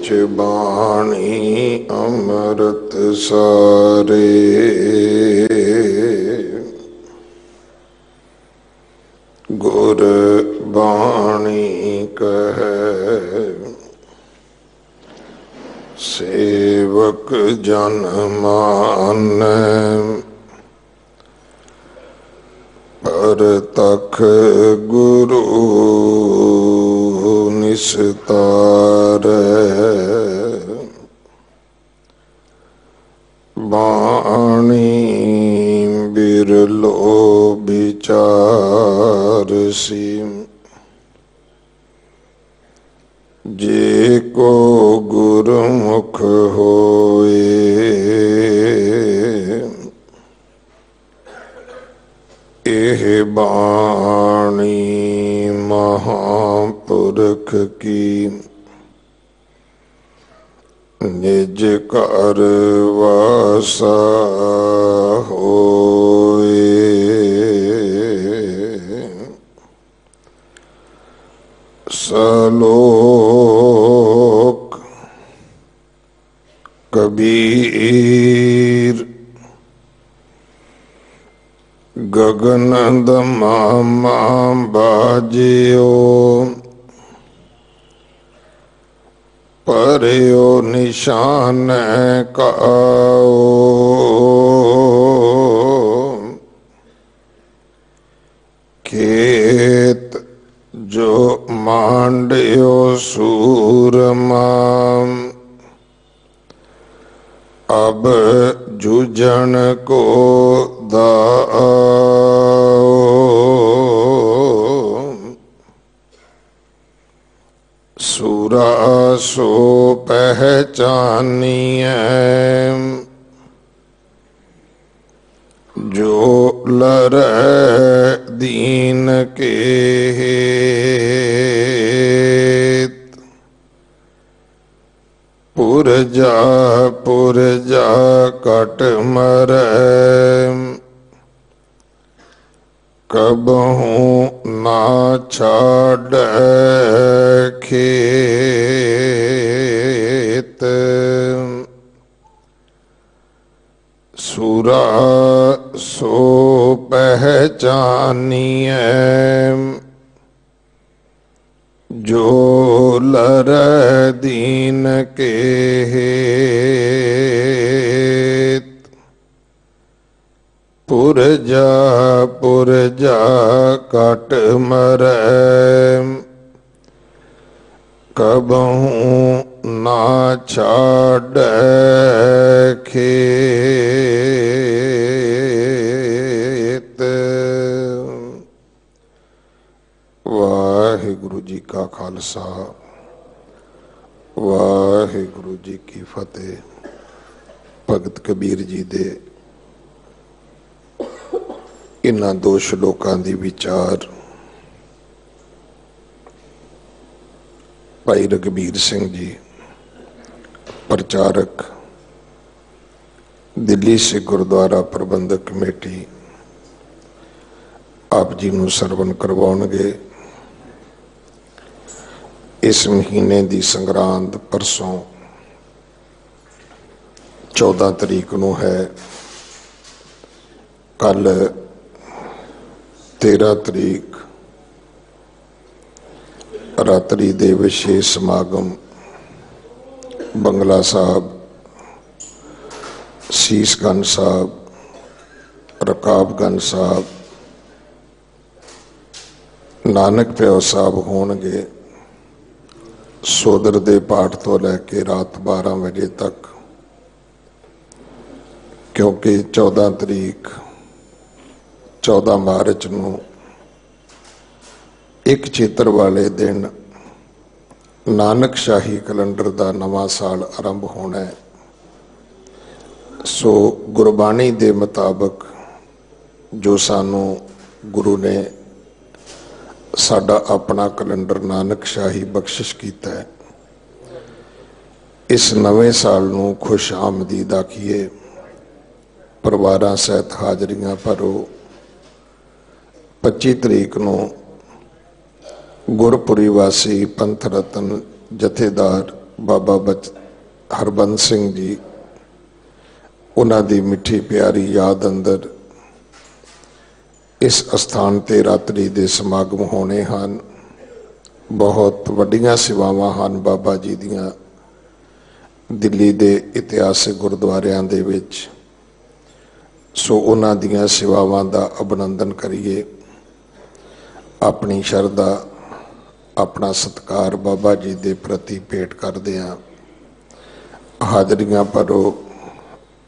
विच बाणी अमृत सारे। गुर बाणी कहे सेवक जन मानै, परतख गुरु निस्तारै। बाणी बिरलो विचारसी, जे को गुरुमुख होए। एह बाणी महापुरख की, निज घर वासा होए। सलोक कबीर गगन दमामा बाजियो, परयो निशान काओ। खेत जो मांड्यो सूरमा, अब जूझन को दाओ। सूरा सो पहचानिए, जो लरै दीन के हेत। पुरजा कट मरै, कबहूँ ना छाड़ै खेत। सूरा सो पहचानिए, जो लरै दीन के हेत। पुरजा कट मरै, कबहूँ ना छाड़ै खेत। वाहिगुरु जी का खालसा, वाहिगुरु जी की फतेह। भगत कबीर जी दे इन्हां दो श्लोकां दी विचार भाई रघबीर सिंह जी प्रचारक दिल्ली सिख गुरुद्वारा प्रबंधक कमेटी आप जी नूं सरवण करवाउणगे। इस महीने की संग्रांद परसों 14 तरीक नूं है। कल 13 तरीक रात्रि दे विशेष समागम बंगला साहब, सीसगंज साहब, रकाबगंज साहब, नानक प्यो साहब होणगे। सोदर दे पाठ तो लैके रात 12 बजे तक, क्योंकि 14 तरीक 14 मार्च नूं एक चेतर वाले दिन नानक शाही कैलेंडर का नवा साल आरंभ होना है। सो गुरबाणी के मुताबक जो सानू गुरु ने साडा अपना कैलेंडर नानक शाही बख्शिश किया है, इस नवे साल नूं खुश आमदीद आखिए। परिवारां सहित हाजरियां भरो। 25 तरीक नूं गुरपुरी वासी पंथ रतन जथेदार बाबा हरबंस सिंह जी, उन्हां दी मिठी प्यारी याद अंदर इस अस्थान ते रात्रि दे समागम होने हैं। बहुत वड्डियां सेवावां हैं बाबा जी दियां दिल्ली दे इतिहासिक गुरुद्वारियां दे विच। सो उन्हां दियां सेवावां दा अभिनंदन करिए, अपनी शरधा अपना सत्कार बाबा जी दे प्रति भेंट करदिआं हाजरियां भरो,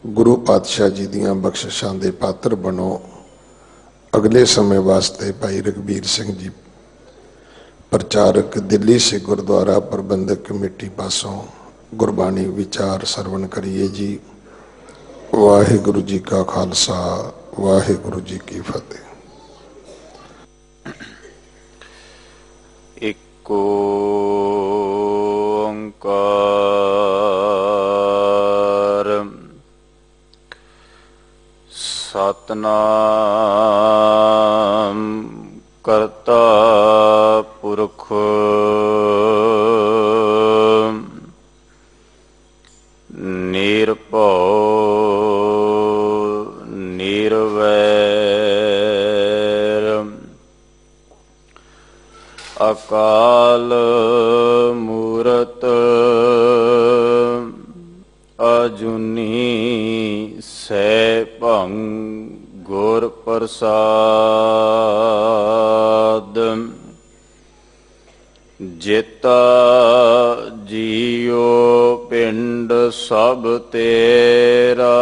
गुरु पातशाह जी दियां बख्शिशां दे पात्र बनो। अगले समय वास्ते भाई रघबीर सिंह जी प्रचारक दिल्ली से गुरुद्वारा प्रबंधक कमेटी पासों गुरबाणी विचार सरवण करिए जी। वाहिगुरु जी का खालसा, वाहिगुरु जी की फतेह। एको ओंकार सतनाम करता पुरख निरभउ निरवैर अकाल मूरत अजुनी सैभं गुर प्रसाद। जेता जियो पिंड सब तेरा,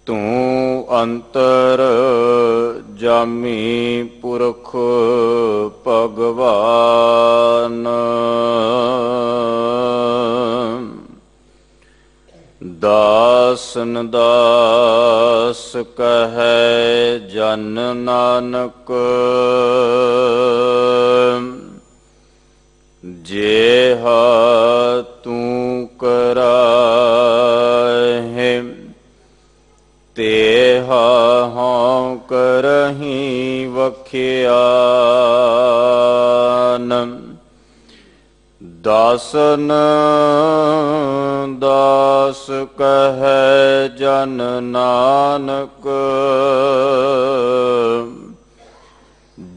तू अंतर जामी पुरख भगवान। दासन दास कहे जन नानक, जेहा तू कराहे तेहा हाँ करही वख्यान। दासन दास कहे जन नानक,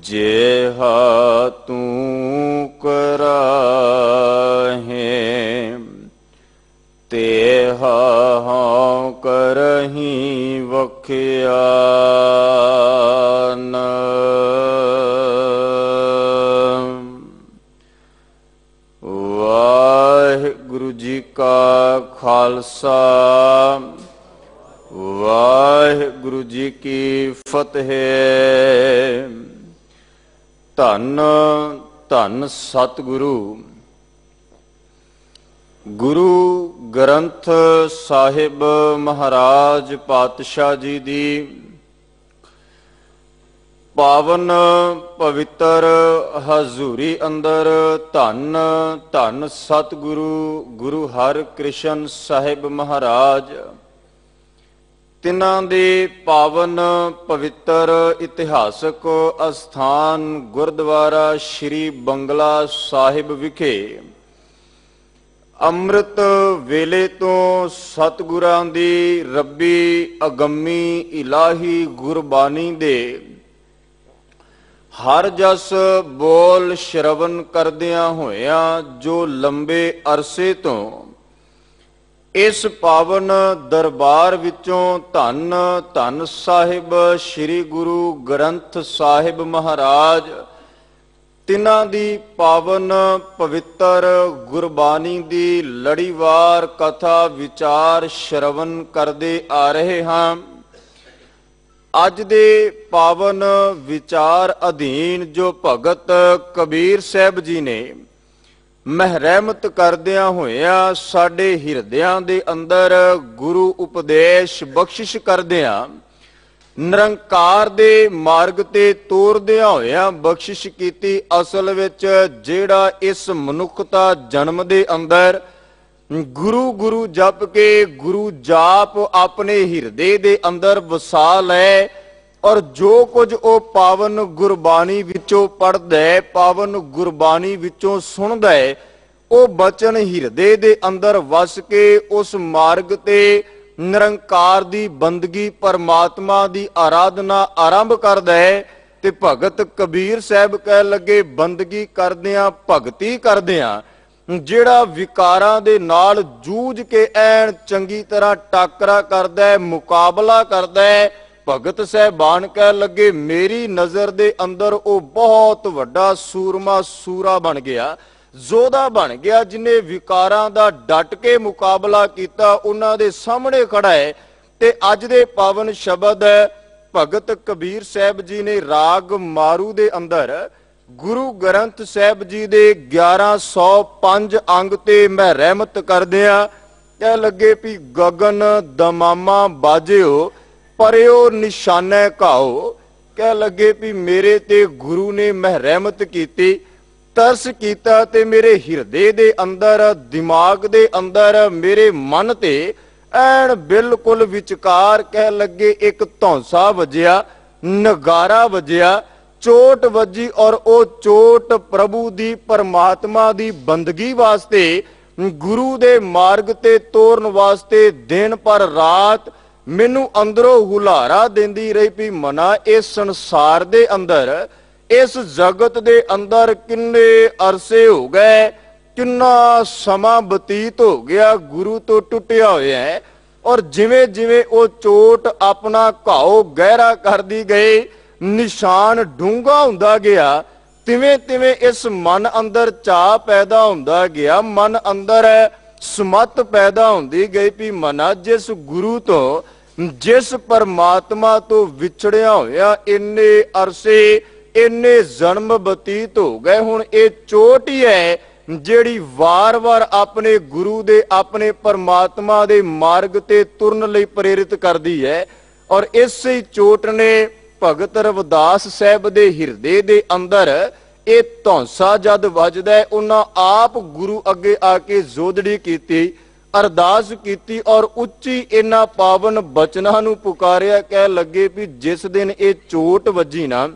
जेहा तू कराहे तेहा हाँ करही वख्यान। वाहिगुरु जी का खालसा, वाहिगुरु जी की फतेह। धन धन सतगुरु गुरु ग्रंथ साहिब महाराज पातशाह जी दी पावन पवित्र हजूरी अंदर धन धन सतगुरु गुरु हरकृष्ण साहिब महाराज तिन्हां दे पावन पवित्र इतिहासक अस्थान गुरुद्वारा श्री बंगला साहिब विखे ਅੰਮ੍ਰਿਤ ਵੇਲੇ ਤੋਂ ਸਤਿਗੁਰਾਂ ਦੀ ਰੱਬੀ ਅਗੰਮੀ ਇਲਾਹੀ ਗੁਰਬਾਣੀ ਦੇ ਹਰ ਜਸ ਬੋਲ ਸ਼ਰਵਨ ਕਰਦਿਆਂ ਹੋਇਆਂ ਜੋ ਲੰਬੇ ਅਰਸੇ ਤੋਂ ਇਸ ਪਾਵਨ ਦਰਬਾਰ ਵਿੱਚੋਂ ਧੰਨ ਧੰਨ ਸਾਹਿਬ ਸ੍ਰੀ ਗੁਰੂ ਗ੍ਰੰਥ ਸਾਹਿਬ ਮਹਾਰਾਜ तिन्हां दी पावन पवित्र गुरबानी दी लड़ीवार कथा विचार श्रवण करते आ रहे हैं। अज दे पावन विचार अधीन जो भगत कबीर साहब जी ने महरहमत करदियां होइया साडे हिरदियां दे अंदर गुरु उपदेश बख्शिश करदियां निरंकार दे मार्ग ते तोरदियां होइया बख्शिश कीती। असल विच जेड़ा इस मनुखता जन्म दे अंदर गुरु गुरु जप के गुरु जाप अपने हिरदे दे अंदर वसा लै ਔਰ ਜੋ ਕੁਝ ਉਹ ਪਾਵਨ ਗੁਰਬਾਣੀ ਵਿੱਚੋਂ ਪੜ੍ਹਦਾ ਹੈ, ਪਾਵਨ ਗੁਰਬਾਣੀ ਵਿੱਚੋਂ ਸੁਣਦਾ ਹੈ, ਉਹ ਬਚਨ ਹਿਰਦੇ ਦੇ ਅੰਦਰ ਵਸ ਕੇ ਉਸ ਮਾਰਗ ਤੇ ਨਿਰੰਕਾਰ ਦੀ ਬੰਦਗੀ, ਪਰਮਾਤਮਾ ਦੀ ਆਰਾਧਨਾ ਆਰੰਭ ਕਰਦਾ ਹੈ। ਤੇ ਭਗਤ ਕਬੀਰ ਸਾਹਿਬ ਕਹਿ ਲੱਗੇ, ਬੰਦਗੀ ਕਰਦਿਆਂ ਭਗਤੀ ਕਰਦਿਆਂ ਜਿਹੜਾ ਵਿਕਾਰਾਂ ਦੇ ਨਾਲ ਜੂਝ ਕੇ ਐਨ ਚੰਗੀ ਤਰ੍ਹਾਂ ਟਾਕਰਾ ਕਰਦਾ ਹੈ, ਮੁਕਾਬਲਾ ਕਰਦਾ ਹੈ, ਭਗਤ ਸਾਹਿਬਾਨ ਕਹਿ ਲੱਗੇ ਮੇਰੀ ਨਜ਼ਰ ਦੇ ਅੰਦਰ ਉਹ ਬਹੁਤ ਵੱਡਾ ਸੂਰਮਾ ਸੂਰਾ ਬਣ ਗਿਆ, ਯੋਧਾ ਬਣ ਗਿਆ, ਜਿਨੇ ਵਿਕਾਰਾਂ ਦਾ ਡਟ ਕੇ ਮੁਕਾਬਲਾ ਕੀਤਾ, ਉਹਨਾਂ ਦੇ ਸਾਹਮਣੇ ਖੜਾ ਹੈ। ਤੇ ਅੱਜ ਦੇ ਪਾਵਨ ਸ਼ਬਦ ਭਗਤ ਕਬੀਰ ਸਾਹਿਬ ਜੀ ਨੇ ਰਾਗ ਮਾਰੂ ਦੇ ਅੰਦਰ ਗੁਰੂ ਗ੍ਰੰਥ ਸਾਹਿਬ ਜੀ ਦੇ 1105 ਅੰਗ ਤੇ ਮੈਂ ਰਹਿਮਤ ਕਰਦਿਆਂ ਕਹਿ ਲੱਗੇ ਵੀ ਗਗਨ ਦਮਾਮਾ ਬਾਜਿਓ ਪਰਿਓ ਨਿਸ਼ਾਨੇ ਘਾਓ। ਕਹਿ ਲੱਗੇ ਵੀ ਮੇਰੇ ਤੇ ਗੁਰੂ ਨੇ ਮੈਂ ਰਹਿਮਤ ਕੀਤੀ, ਤਰਸ ਕੀਤਾ ਤੇ ਮੇਰੇ ਹਿਰਦੇ ਦੇ ਅੰਦਰ, ਦਿਮਾਗ ਦੇ ਅੰਦਰ, ਮੇਰੇ ਮਨ ਤੇ ਐਨ ਬਿਲਕੁਲ ਵਿਚਕਾਰ ਕਹਿ ਲੱਗੇ ਇੱਕ ਧੌਂਸਾ ਵੱਜਿਆ, ਨਗਾਰਾ ਵੱਜਿਆ, ਚੋਟ ਵੱਜੀ। ਔਰ ਉਹ ਚੋਟ ਪ੍ਰਭੂ ਦੀ, ਪਰਮਾਤਮਾ ਦੀ ਬੰਦਗੀ ਵਾਸਤੇ, ਗੁਰੂ ਦੇ ਮਾਰਗ ਤੇ ਤੋਰਨ ਵਾਸਤੇ ਦਿਨ ਪਰ ਰਾਤ ਮੈਨੂੰ ਅੰਦਰੋਂ ਹੁਲਾਰਾ ਦਿੰਦੀ ਰਹੀ ਵੀ ਮਨਾ ਇਸ ਸੰਸਾਰ ਦੇ ਅੰਦਰ, ਇਸ ਜਗਤ ਦੇ ਅੰਦਰ ਕਿੰਨੇ ਅਰਸੇ ਹੋ ਗਏ, ਕਿੰਨਾ ਸਮਾਂ ਬਤੀਤ ਹੋ ਗਿਆ ਗੁਰੂ ਤੋਂ ਟੁੱਟਿਆ ਹੋਇਆ ਹੈ। ਔਰ ਜਿਵੇਂ ਜਿਵੇਂ ਉਹ ਚੋਟ ਆਪਣਾ ਘਾਓ ਗਹਿਰਾ ਕਰਦੀ ਗਈ, ਨਿਸ਼ਾਨ ਡੂੰਘਾ ਹੁੰਦਾ ਗਿਆ, ਤਿਵੇਂ ਤਿਵੇਂ ਇਸ ਮਨ ਅੰਦਰ ਚਾਹ ਪੈਦਾ ਹੁੰਦਾ ਗਿਆ, ਮਨ ਅੰਦਰ ਸਮਤ ਪੈਦਾ ਹੁੰਦੀ ਗਈ ਵੀ ਮਨਾ ਜਿਸ ਗੁਰੂ ਤੋਂ, ਜਿਸ ਪਰਮਾਤਮਾ ਤੋਂ ਵਿਛੜਿਆ ਹੋਇਆ ਇੰਨੇ ਅਰਸੇ, ਇੰਨੇ ਜਨਮ ਬਤੀਤ ਹੋ ਗਏ, ਹੁਣ ਇਹ ਚੋਟ ਹੀ ਹੈ ਜਿਹੜੀ ਵਾਰ-ਵਾਰ ਆਪਣੇ ਗੁਰੂ ਦੇ, ਆਪਣੇ ਪਰਮਾਤਮਾ ਦੇ ਮਾਰਗ ਤੇ ਤੁਰਨ ਲਈ ਪ੍ਰੇਰਿਤ ਕਰਦੀ ਹੈ। ਔਰ ਇਸੇ ਚੋਟ ਨੇ ਭਗਤ ਰਵਿਦਾਸ ਸਾਹਿਬ ਦੇ ਹਿਰਦੇ ਦੇ ਅੰਦਰ ਇਹ ਧੌਂਸਾ ਜਦ ਵੱਜਦਾ, ਉਹਨਾਂ ਆਪ ਗੁਰੂ ਅੱਗੇ ਆ ਕੇ ਜੋਦੜੀ ਕੀਤੀ, ਅਰਦਾਸ ਕੀਤੀ ਔਰ ਉੱਚੀ ਇਹਨਾਂ ਪਾਵਨ ਬਚਨਾਂ ਨੂੰ ਪੁਕਾਰਿਆ। ਕਹਿ ਲੱਗੇ ਵੀ ਜਿਸ ਦਿਨ ਇਹ ਚੋਟ ਵੱਜੀ ਨਾ,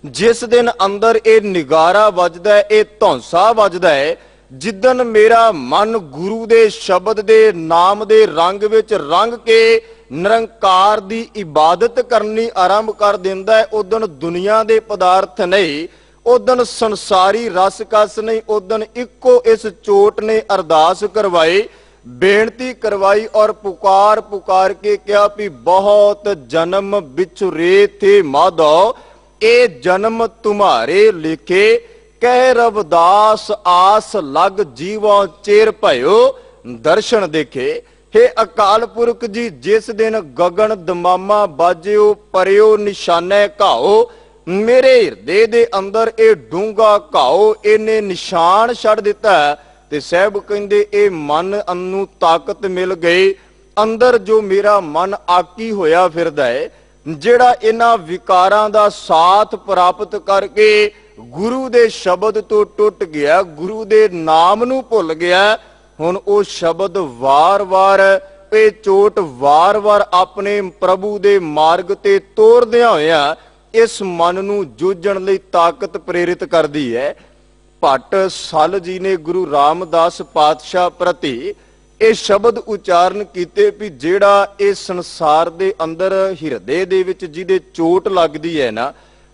ਜਿਸ ਦਿਨ ਅੰਦਰ ਇਹ ਨਿਗਾਰਾ ਵੱਜਦਾ ਹੈ, ਇਹ ਧੌਂਸਾ ਵੱਜਦਾ ਹੈ, ਜਿੱਦਨ ਮੇਰਾ ਮਨ ਗੁਰੂ ਦੇ ਸ਼ਬਦ ਦੇ ਨਾਮ ਦੇ ਰੰਗ ਵਿੱਚ ਰੰਗ ਕੇ ਨਿਰੰਕਾਰ ਦੀ ਇਬਾਦਤ ਕਰਨੀ ਆਰੰਭ ਕਰ ਦਿੰਦਾ ਹੈ, ਉਦਨ ਦੁਨੀਆ ਦੇ ਪਦਾਰਥ ਨਹੀਂ, ਉਦਨ ਸੰਸਾਰੀ ਰਸ ਕਸ ਨਹੀਂ, ਉਦਨ ਇੱਕੋ ਇਸ ਚੋਟ ਨੇ ਅਰਦਾਸ ਕਰਵਾਈ, ਬੇਨਤੀ ਕਰਵਾਈ ਔਰ ਪੁਕਾਰ ਪੁਕਾਰ ਕੇ ਕਿਹਾ ਵੀ ਬਹੁਤ ਜਨਮ ਵਿਛੁਰੇ ਥੇ ਮਾਧੋ, ਇਹ ਜਨਮ ਤੁਮਾਰੇ ਲਿਖੇ, ਕਹਿ ਰਵਿਦਾਸ ਆਸ ਲਗ ਜੀਵੋਂ ਚੇਰ ਭਇਓ ਦਰਸ਼ਨ ਦੇਖੇ। हे ਅਕਾਲ ਪੁਰਖ ਜੀ, ਜਿਸ ਦਿਨ ਗਗਨ ਦਮਾਮਾ ਬਾਜਿਓ ਪਰਿਓ ਨਿਸ਼ਾਨੇ ਘਾਓ, ਮੇਰੇ ਹਿਰਦੇ ਦੇ ਅੰਦਰ ਇਹ ਡੂੰਘਾ ਘਾਓ, ਇਹਨੇ ਨਿਸ਼ਾਨ ਛੱਡ ਦਿੱਤਾ। ਤੇ ਸਾਹਿਬ ਕਹਿੰਦੇ ਇਹ ਮਨ ਨੂੰ ਤਾਕਤ ਮਿਲ ਗਈ, ਅੰਦਰ ਜੋ ਮੇਰਾ ਮਨ ਆਕੀ ਹੋਇਆ ਫਿਰਦਾ ਹੈ, ਜਿਹੜਾ ਇਹਨਾਂ ਵਿਕਾਰਾਂ ਦਾ ਸਾਥ ਪ੍ਰਾਪਤ ਕਰਕੇ ਗੁਰੂ ਦੇ ਸ਼ਬਦ ਤੋਂ ਟੁੱਟ ਗਿਆ, ਗੁਰੂ ਦੇ ਨਾਮ ਨੂੰ ਭੁੱਲ ਗਿਆ, ਹੁਣ ਉਹ ਸ਼ਬਦ ਵਾਰ-ਵਾਰ, ਇਹ ਚੋਟ ਵਾਰ-ਵਾਰ ਆਪਣੇ ਪ੍ਰਭੂ ਦੇ ਮਾਰਗ ਤੇ ਤੋਰਦਿਆਂ ਹੋਇਆਂ ਇਸ ਮਨ ਨੂੰ ਜੂਝਣ ਲਈ ਤਾਕਤ ਪ੍ਰੇਰਿਤ ਕਰਦੀ ਹੈ। ਭੱਟ ਸਲ ਜੀ ਨੇ ਗੁਰੂ ਰਾਮਦਾਸ ਪਾਤਸ਼ਾਹ ਪ੍ਰਤੀ ਇਹ ਸ਼ਬਦ ਉਚਾਰਨ ਕੀਤੇ ਵੀ ਜਿਹੜਾ ਇਹ ਸੰਸਾਰ ਦੇ ਅੰਦਰ ਹਿਰਦੇ ਦੇ ਵਿੱਚ ਜਿਹਦੇ ਚੋਟ ਲੱਗਦੀ ਹੈ ਨਾ,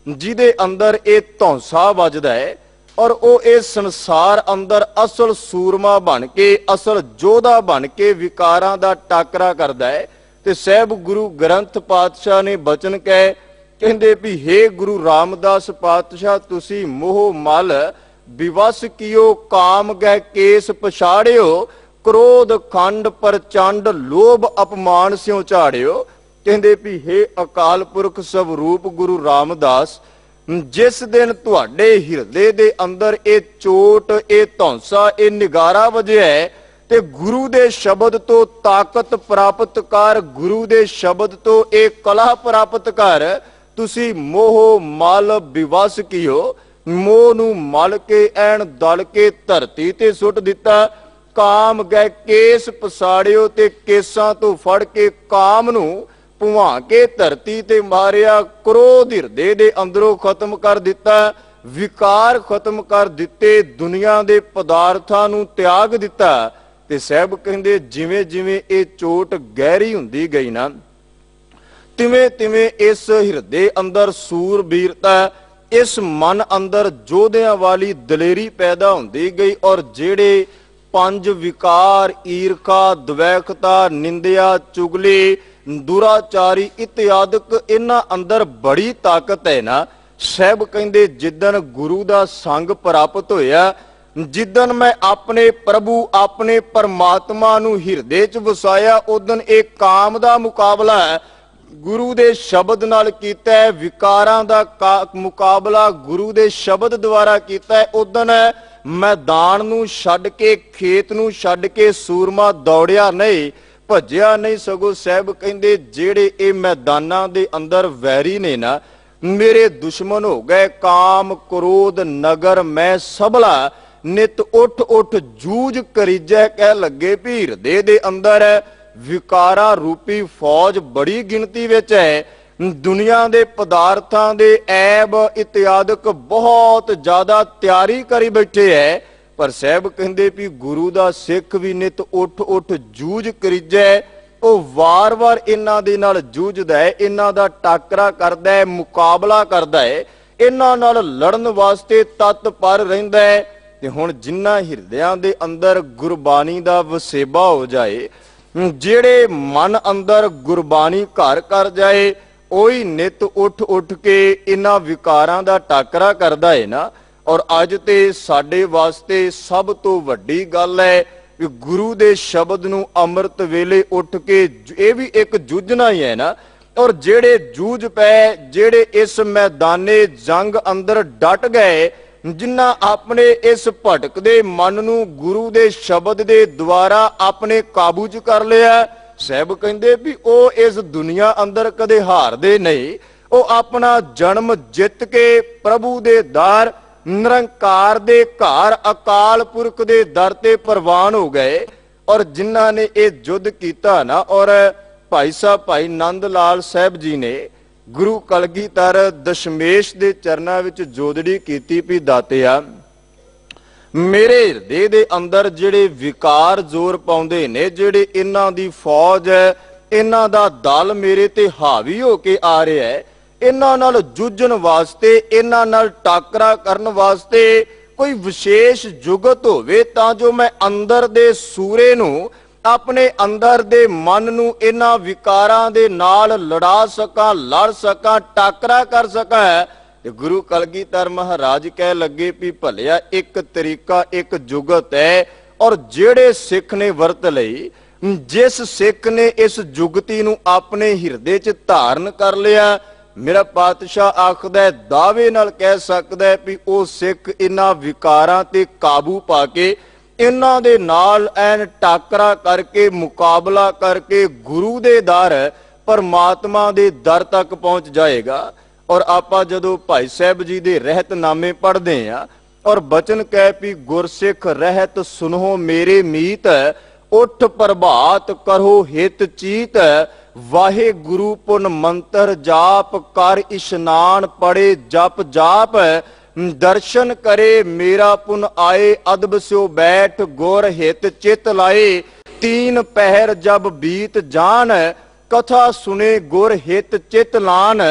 ਜਿਹਦੇ ਅੰਦਰ ਇਹ ਧੌਂਸਾ ਵੱਜਦਾ ਹੈ ਔਰ ਉਹ ਇਹ ਸੰਸਾਰ ਅੰਦਰ ਅਸਲ ਸੂਰਮਾ ਬਣ ਕੇ, ਅਸਲ ਯੋਧਾ ਬਣ ਕੇ ਵਿਕਾਰਾਂ ਦਾ ਟਾਕਰਾ ਕਰਦਾ ਹੈ। ਤੇ ਸਾਹਿਬ ਗੁਰੂ ਗ੍ਰੰਥ ਪਾਤਸ਼ਾਹ ਨੇ ਬਚਨ ਕਹੇ, ਕਹਿੰਦੇ ਵੀ हे ਗੁਰੂ ਰਾਮਦਾਸ ਪਾਤਸ਼ਾਹ, ਤੁਸੀਂ ਮੋਹ ਮਲ ਵਿਵਸ ਕੀਓ, ਕਾਮ ਗਹਿ ਕੇਸ ਪਛਾੜਿਓ, ਕ੍ਰੋਧ ਖੰਡ ਪ੍ਰਚੰਡ ਲੋਭ ਅਪਮਾਨ ਸਿਉ ਝਾੜਿਓ। ਕਹਿੰਦੇ ਵੀ हे ਅਕਾਲ ਪੁਰਖ ਸਵਰੂਪ ਗੁਰੂ ਰਾਮਦਾਸ, ਜਿਸ ਦਿਨ ਤੁਹਾਡੇ ਹਿਰਦੇ ਦੇ ਅੰਦਰ ਇਹ ਚੋਟ, ਇਹ ਧੌਂਸਾ, ਇਹ ਨਿਗਾਰਾ ਵਜਿਆ ਹੈ ਤੇ ਗੁਰੂ ਦੇ ਸ਼ਬਦ ਤੋਂ ਤਾਕਤ ਪ੍ਰਾਪਤ ਕਰ, ਗੁਰੂ ਦੇ ਸ਼ਬਦ ਤੋਂ ਇਹ ਕਲਾ ਪ੍ਰਾਪਤ ਕਰ, ਤੁਸੀਂ ਮੋਹ ਮਲ ਵਿਵਸ ਕੀਓ, ਮੋਹ ਨੂੰ ਮਲ ਕੇ ਐਨ ਦਲ ਕੇ ਧਰਤੀ ਤੇ ਸੁੱਟ ਦਿੱਤਾ, ਕਾਮ ਗਏ ਕੇਸ ਪਸਾੜਿਓ, ਤੇ ਕੇਸਾਂ ਤੋਂ ਫੜ ਕੇ ਕਾਮ ਨੂੰ ਭੁਆ ਕੇ ਧਰਤੀ ਤੇ ਮਾਰਿਆ, ਕ੍ਰੋਧ ਹਿਰਦੇ ਦੇ ਅੰਦਰੋਂ ਖਤਮ ਕਰ ਦਿੱਤਾ, ਵਿਕਾਰ ਖਤਮ ਕਰ ਦਿੱਤੇ, ਦੁਨੀਆ ਦੇ ਪਦਾਰਥਾਂ ਨੂੰ ਤਿਆਗ ਦਿੱਤਾ। ਤੇ ਸਾਹਿਬ ਕਹਿੰਦੇ ਜਿਵੇਂ ਜਿਵੇਂ ਇਹ ਚੋਟ ਗਹਿਰੀ ਹੁੰਦੀ ਗਈ ਨਾ, ਤਿਵੇਂ ਤਿਵੇਂ ਇਸ ਹਿਰਦੇ ਅੰਦਰ ਸੂਰਬੀਰਤਾ, ਇਸ ਮਨ ਅੰਦਰ ਯੋਧਿਆਂ ਵਾਲੀ ਦਲੇਰੀ ਪੈਦਾ ਹੁੰਦੀ ਗਈ। ਔਰ ਜਿਹੜੇ ਪੰਜ ਵਿਕਾਰ, ਈਰਖਾ, ਦਵੈਖਤਾ, ਨਿੰਦਿਆ, ਚੁਗਲੀ, ਦੁਰਾਚਾਰੀ ਇਤਿਆਦਿਕ, ਇਹਨਾਂ ਅੰਦਰ ਬੜੀ ਤਾਕਤ ਹੈ ਨਾ। ਸਾਹਿਬ ਕਹਿੰਦੇ ਜਿੱਦਣ ਗੁਰੂ ਦਾ ਸੰਗ ਪ੍ਰਾਪਤ ਹੋਇਆ, ਜਿੱਦਣ ਮੈਂ ਆਪਣੇ ਪ੍ਰਭੂ, ਆਪਣੇ ਪਰਮਾਤਮਾ ਨੂੰ ਹਿਰਦੇ 'ਚ ਵਸਾਇਆ, ਉਦਣ ਇਹ ਕਾਮ ਦਾ ਮੁਕਾਬਲਾ ਹੈ ਗੁਰੂ ਦੇ ਸ਼ਬਦ ਨਾਲ ਕੀਤਾ ਹੈ, ਵਿਕਾਰਾਂ ਦਾ ਮੁਕਾਬਲਾ ਗੁਰੂ ਦੇ ਸ਼ਬਦ ਦੁਆਰਾ ਕੀਤਾ ਹੈ। ਉਦਣ ਮੈਦਾਨ ਨੂੰ ਛੱਡ ਕੇ, ਖੇਤ ਨੂੰ ਛੱਡ ਕੇ ਸੂਰਮਾ ਦੌੜਿਆ ਨਹੀਂ, ਭੱਜਿਆ ਨਹੀਂ, ਸਗੋਂ ਸਾਹਿਬ ਕਹਿੰਦੇ ਜਿਹੜੇ ਇਹ ਮੈਦਾਨਾਂ ਦੇ ਅੰਦਰ ਵੈਰੀ ਨੇ ਨਾ, ਮੇਰੇ ਦੁਸ਼ਮਣ ਹੋ ਗਏ, ਕਾਮ, ਕ੍ਰੋਧ, ਨਗਰ ਮੈਂ ਸਭਲਾ, ਨਿਤ ਉੱਠ ਉੱਠ ਜੂਝ ਕਰੀਜੈ, ਕਹਿ ਲੱਗੇ ਵੀ ਹਿਰਦੇ ਦੇ ਅੰਦਰ ਵਿਕਾਰਾਂ ਰੂਪੀ ਫੌਜ ਬੜੀ ਗਿਣਤੀ ਵਿੱਚ ਹੈ। ਦੁਨੀਆ ਦੇ ਪਦਾਰਥਾਂ ਦੇ ਐਬ ਇਤਿਆਦਿਕ ਬਹੁਤ ਜ਼ਿਆਦਾ ਤਿਆਰੀ ਕਰੀ ਬੈਠੇ ਹੈ। ਪਰ ਸਾਹਿਬ ਕਹਿੰਦੇ ਵੀ ਗੁਰੂ ਦਾ ਸਿੱਖ ਵੀ ਨਿਤ ਉੱਠ ਉੱਠ ਜੂਝ ਕਰੀਜੈ, ਉਹ ਵਾਰ-ਵਾਰ ਇਹਨਾਂ ਦੇ ਨਾਲ ਜੂਝਦਾ ਹੈ, ਇਹਨਾਂ ਦਾ ਟਾਕਰਾ ਕਰਦਾ ਹੈ, ਮੁਕਾਬਲਾ ਕਰਦਾ ਹੈ, ਇਹਨਾਂ ਨਾਲ ਲੜਨ ਵਾਸਤੇ ਤਤਪਰ ਰਹਿੰਦਾ ਹੈ। ਤੇ ਹੁਣ ਜਿਨ੍ਹਾਂ ਹਿਰਦਿਆਂ ਦੇ ਅੰਦਰ ਗੁਰਬਾਣੀ ਦਾ ਵਸੇਬਾ ਹੋ ਜਾਏ, ਜਿਹੜੇ ਮਨ ਅੰਦਰ ਗੁਰਬਾਣੀ ਘਰ ਕਰ ਜਾਏ, ਉਹੀ ਨਿਤ ਉੱਠ ਉੱਠ ਕੇ ਇਹਨਾਂ ਵਿਕਾਰਾਂ ਦਾ ਟਾਕਰਾ ਕਰਦਾ ਹੈ ਨਾ। ਔਰ ਅੱਜ ਤੇ ਸਾਡੇ ਵਾਸਤੇ ਸਭ ਤੋਂ ਵੱਡੀ ਗੱਲ ਹੈ ਕਿ ਗੁਰੂ ਦੇ ਸ਼ਬਦ ਨੂੰ ਅੰਮ੍ਰਿਤ ਵੇਲੇ ਉੱਠ ਕੇ, ਇਹ ਵੀ ਇੱਕ ਜੂਝਣਾ ਹੀ ਹੈ ਨਾ। ਔਰ ਜਿਹੜੇ ਜੂਝ ਪਏ, ਜਿਹੜੇ ਇਸ ਮੈਦਾਨੇ ਜੰਗ ਅੰਦਰ ਡਟ ਗਏ, ਜਿਨ੍ਹਾਂ ਆਪਣੇ ਇਸ ਭਟਕਦੇ ਮਨ ਨੂੰ ਗੁਰੂ ਦੇ ਸ਼ਬਦ ਦੇ ਦੁਆਰਾ ਆਪਣੇ ਕਾਬੂ 'ਚ ਕਰ ਲਿਆ, ਸਾਹਿਬ ਕਹਿੰਦੇ ਵੀ ਉਹ ਇਸ ਦੁਨੀਆ ਅੰਦਰ ਕਦੇ ਹਾਰਦੇ ਨਹੀਂ। ਉਹ ਆਪਣਾ ਜਨਮ ਜਿੱਤ ਕੇ ਪ੍ਰਭੂ ਦੇ ਦਰ, ਨਿਰੰਕਾਰ ਦੇ ਘਰ, ਅਕਾਲ ਪੁਰਖ ਦੇ ਦਰ ਤੇ ਪ੍ਰਵਾਨ ਹੋ ਗਏ। ਔਰ ਜਿਨ੍ਹਾਂ ਨੇ ਇਹ ਯੁੱਧ ਕੀਤਾ ਨਾ, ਔਰ ਭਾਈ ਸਾਹਿਬ ਭਾਈ ਨੰਦ ਲਾਲ ਸਾਹਿਬ ਜੀ ਨੇ ਗੁਰੂ ਕਲਗੀਧਰ ਦਸ਼ਮੇਸ਼ ਦੇ ਚਰਨਾਂ ਵਿੱਚ ਜੋਦੜੀ ਕੀਤੀ ਵੀ ਦਾਤਿਆ, ਮੇਰੇ ਹਿਰਦੇ ਦੇ ਅੰਦਰ ਜਿਹੜੇ ਵਿਕਾਰ ਜ਼ੋਰ ਪਾਉਂਦੇ ਨੇ, ਜਿਹੜੇ ਇਹਨਾਂ ਦੀ ਫੌਜ ਹੈ, ਇਹਨਾਂ ਦਾ ਦਲ ਮੇਰੇ ਤੇ ਹਾਵੀ ਹੋ ਕੇ ਆ ਰਿਹਾ ਹੈ, ਇਹਨਾਂ ਨਾਲ ਜੂਝਣ ਵਾਸਤੇ, ਇਹਨਾਂ ਨਾਲ ਟਾਕਰਾ ਕਰਨ ਵਾਸਤੇ ਕੋਈ ਵਿਸ਼ੇਸ਼ ਜੁਗਤ ਹੋਵੇ, ਤਾਂ ਜੋ ਮੈਂ ਅੰਦਰ ਦੇ ਸੂਰੇ ਨੂੰ, ਆਪਣੇ ਅੰਦਰ ਦੇ ਮਨ ਨੂੰ ਇਹਨਾਂ ਵਿਕਾਰਾਂ ਦੇ ਨਾਲ ਲੜਾ ਸਕਾਂ, ਲੜ ਸਕਾਂ, ਟਾਕਰਾ ਕਰ ਸਕਾਂ। ਤੇ ਗੁਰੂ ਕਲਗੀਧਰ ਮਹਾਰਾਜ ਕਹਿ ਲੱਗੇ ਵੀ ਭਲਿਆ ਇੱਕ ਤਰੀਕਾ, ਇੱਕ ਜੁਗਤ ਹੈ, ਔਰ ਜਿਹੜੇ ਸਿੱਖ ਨੇ ਵਰਤ ਲਈ, ਜਿਸ ਸਿੱਖ ਨੇ ਇਸ ਜੁਗਤੀ ਨੂੰ ਆਪਣੇ ਹਿਰਦੇ 'ਚ ਧਾਰਨ ਕਰ ਲਿਆ, ਮੇਰਾ ਪਾਤਸ਼ਾਹ ਆਖਦਾ, ਦਾਅਵੇ ਨਾਲ ਕਹਿ ਸਕਦਾ ਵੀ ਉਹ ਸਿੱਖ ਇਹਨਾਂ ਵਿਕਾਰਾਂ ਤੇ ਕਾਬੂ ਪਾ ਕੇ, ਇਹਨਾਂ ਦੇ ਨਾਲ ਐਨ ਟਾਕਰਾ ਕਰਕੇ, ਮੁਕਾਬਲਾ ਕਰਕੇ ਗੁਰੂ ਦੇ ਦਰ, ਪਰਮਾਤਮਾ ਦੇ ਦਰ ਤੱਕ ਪਹੁੰਚ ਜਾਏਗਾ। ਔਰ ਆਪਾਂ ਜਦੋਂ ਭਾਈ ਸਾਹਿਬ ਜੀ ਦੇ ਰਹਿਤਨਾਮੇ ਪੜ੍ਹਦੇ ਆ, ਔਰ ਬਚਨ ਕਹਿ ਵੀ ਗੁਰਸਿੱਖ ਰਹਿਤ ਸੁਨੋ ਮੇਰੇ ਮੀਤ, ਉੱਠ ਪ੍ਰਭਾਤ ਕਰੋ ਹਿਤ ਚੀਤ, ਵਾਹਿਗੁਰੂ ਪੁਨ ਮੰਤਰ ਜਾਪ, ਕਰ ਇਸ਼ਨਾਨ ਪੜੇ ਜਪ ਜਾਪ, ਦਰਸ਼ਨ ਕਰੇ ਮੇਰਾ ਪੁਨ ਆਏ, ਅਦਬ ਸਿਓ ਬੈਠ ਗੁਰ ਹਿਤ ਚਿਤ ਲਾਏ, ਤੀਨ ਪਹਿਰ ਜਬ ਬੀਤ ਜਾਨ, ਕਥਾ ਸੁਨੇ ਗੁਰ ਹਿਤ ਚਿਤ ਲਾਨ,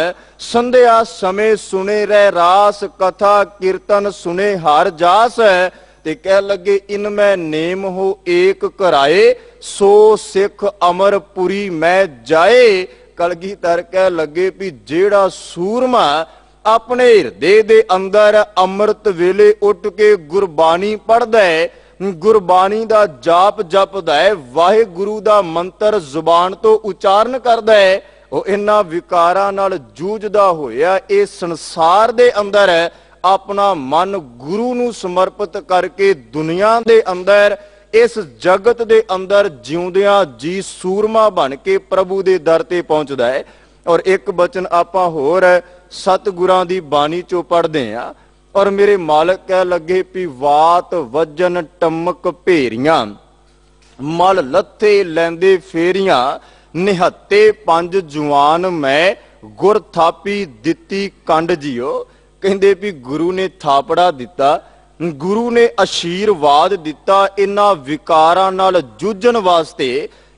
ਸੰਧਿਆ ਸਮੇਂ ਸੁਨੇ ਰਹਿ ਰਾਸ, ਕਥਾ ਕੀਰਤਨ ਸੁਨੇ ਹਰ ਜਾਸ। ਤੇ ਕਹਿ ਲੱਗੇ ਇਨ ਮੈਂ ਨੇਮ ਹੋ ਏਕ ਕਰਾਏ, ਸੋ ਸਿੱਖ ਅਮਰਪੁਰੀ ਮੈਂ ਜਾਏ। ਕਲਗੀਧਰ ਕਹਿ ਲੱਗੇ ਵੀ ਜਿਹੜਾ ਸੂਰਮਾ ਆਪਣੇ ਹਿਰਦੇ ਦੇ ਅੰਦਰ ਅੰਮ੍ਰਿਤ ਵੇਲੇ ਉੱਠ ਕੇ ਗੁਰਬਾਣੀ ਪੜ੍ਹਦਾ ਹੈ, ਗੁਰਬਾਣੀ ਦਾ ਜਾਪ ਜਪਦਾ ਹੈ, ਵਾਹਿਗੁਰੂ ਦਾ ਮੰਤਰ ਜ਼ੁਬਾਨ ਤੋਂ ਉਚਾਰਨ ਕਰਦਾ ਹੈ, ਉਹ ਇਹਨਾਂ ਵਿਕਾਰਾਂ ਨਾਲ ਜੂਝਦਾ ਹੋਇਆ ਇਹ ਸੰਸਾਰ ਦੇ ਅੰਦਰ ਆਪਣਾ ਮਨ ਗੁਰੂ ਨੂੰ ਸਮਰਪਿਤ ਕਰਕੇ ਦੁਨੀਆ ਦੇ ਅੰਦਰ, ਇਸ ਜਗਤ ਦੇ ਅੰਦਰ ਜਿਉਂਦਿਆਂ ਜੀ ਸੂਰਮਾ ਬਣ ਕੇ ਪ੍ਰਭੂ ਦੇ ਦਰ ਤੇ ਪਹੁੰਚਦਾ ਹੈ। ਔਰ ਇੱਕ ਬਚਨ ਆਪਾਂ ਹੋਰ ਸਤਿਗੁਰਾਂ ਦੀ ਬਾਣੀ ਚੋਂ ਪੜ੍ਹਦੇ ਆ, ਔਰ ਮੇਰੇ ਮਾਲਕ ਕਹਿ ਲੱਗੇ ਵੀ ਵਾਤ ਵਜਨ ਟਮਕ ਭੇਰੀਆਂ, ਮਲ ਲੱਥੇ ਲੈਂਦੇ ਫੇਰੀਆਂ, निहत्ते पंज जुआन मैं गुर थापी दिती कंड जियो। कहंदे भी गुरु ने थापड़ा दिता, गुरु ने आशीर्वाद दिता इन्हां विकारां नाल जूझण वास्ते,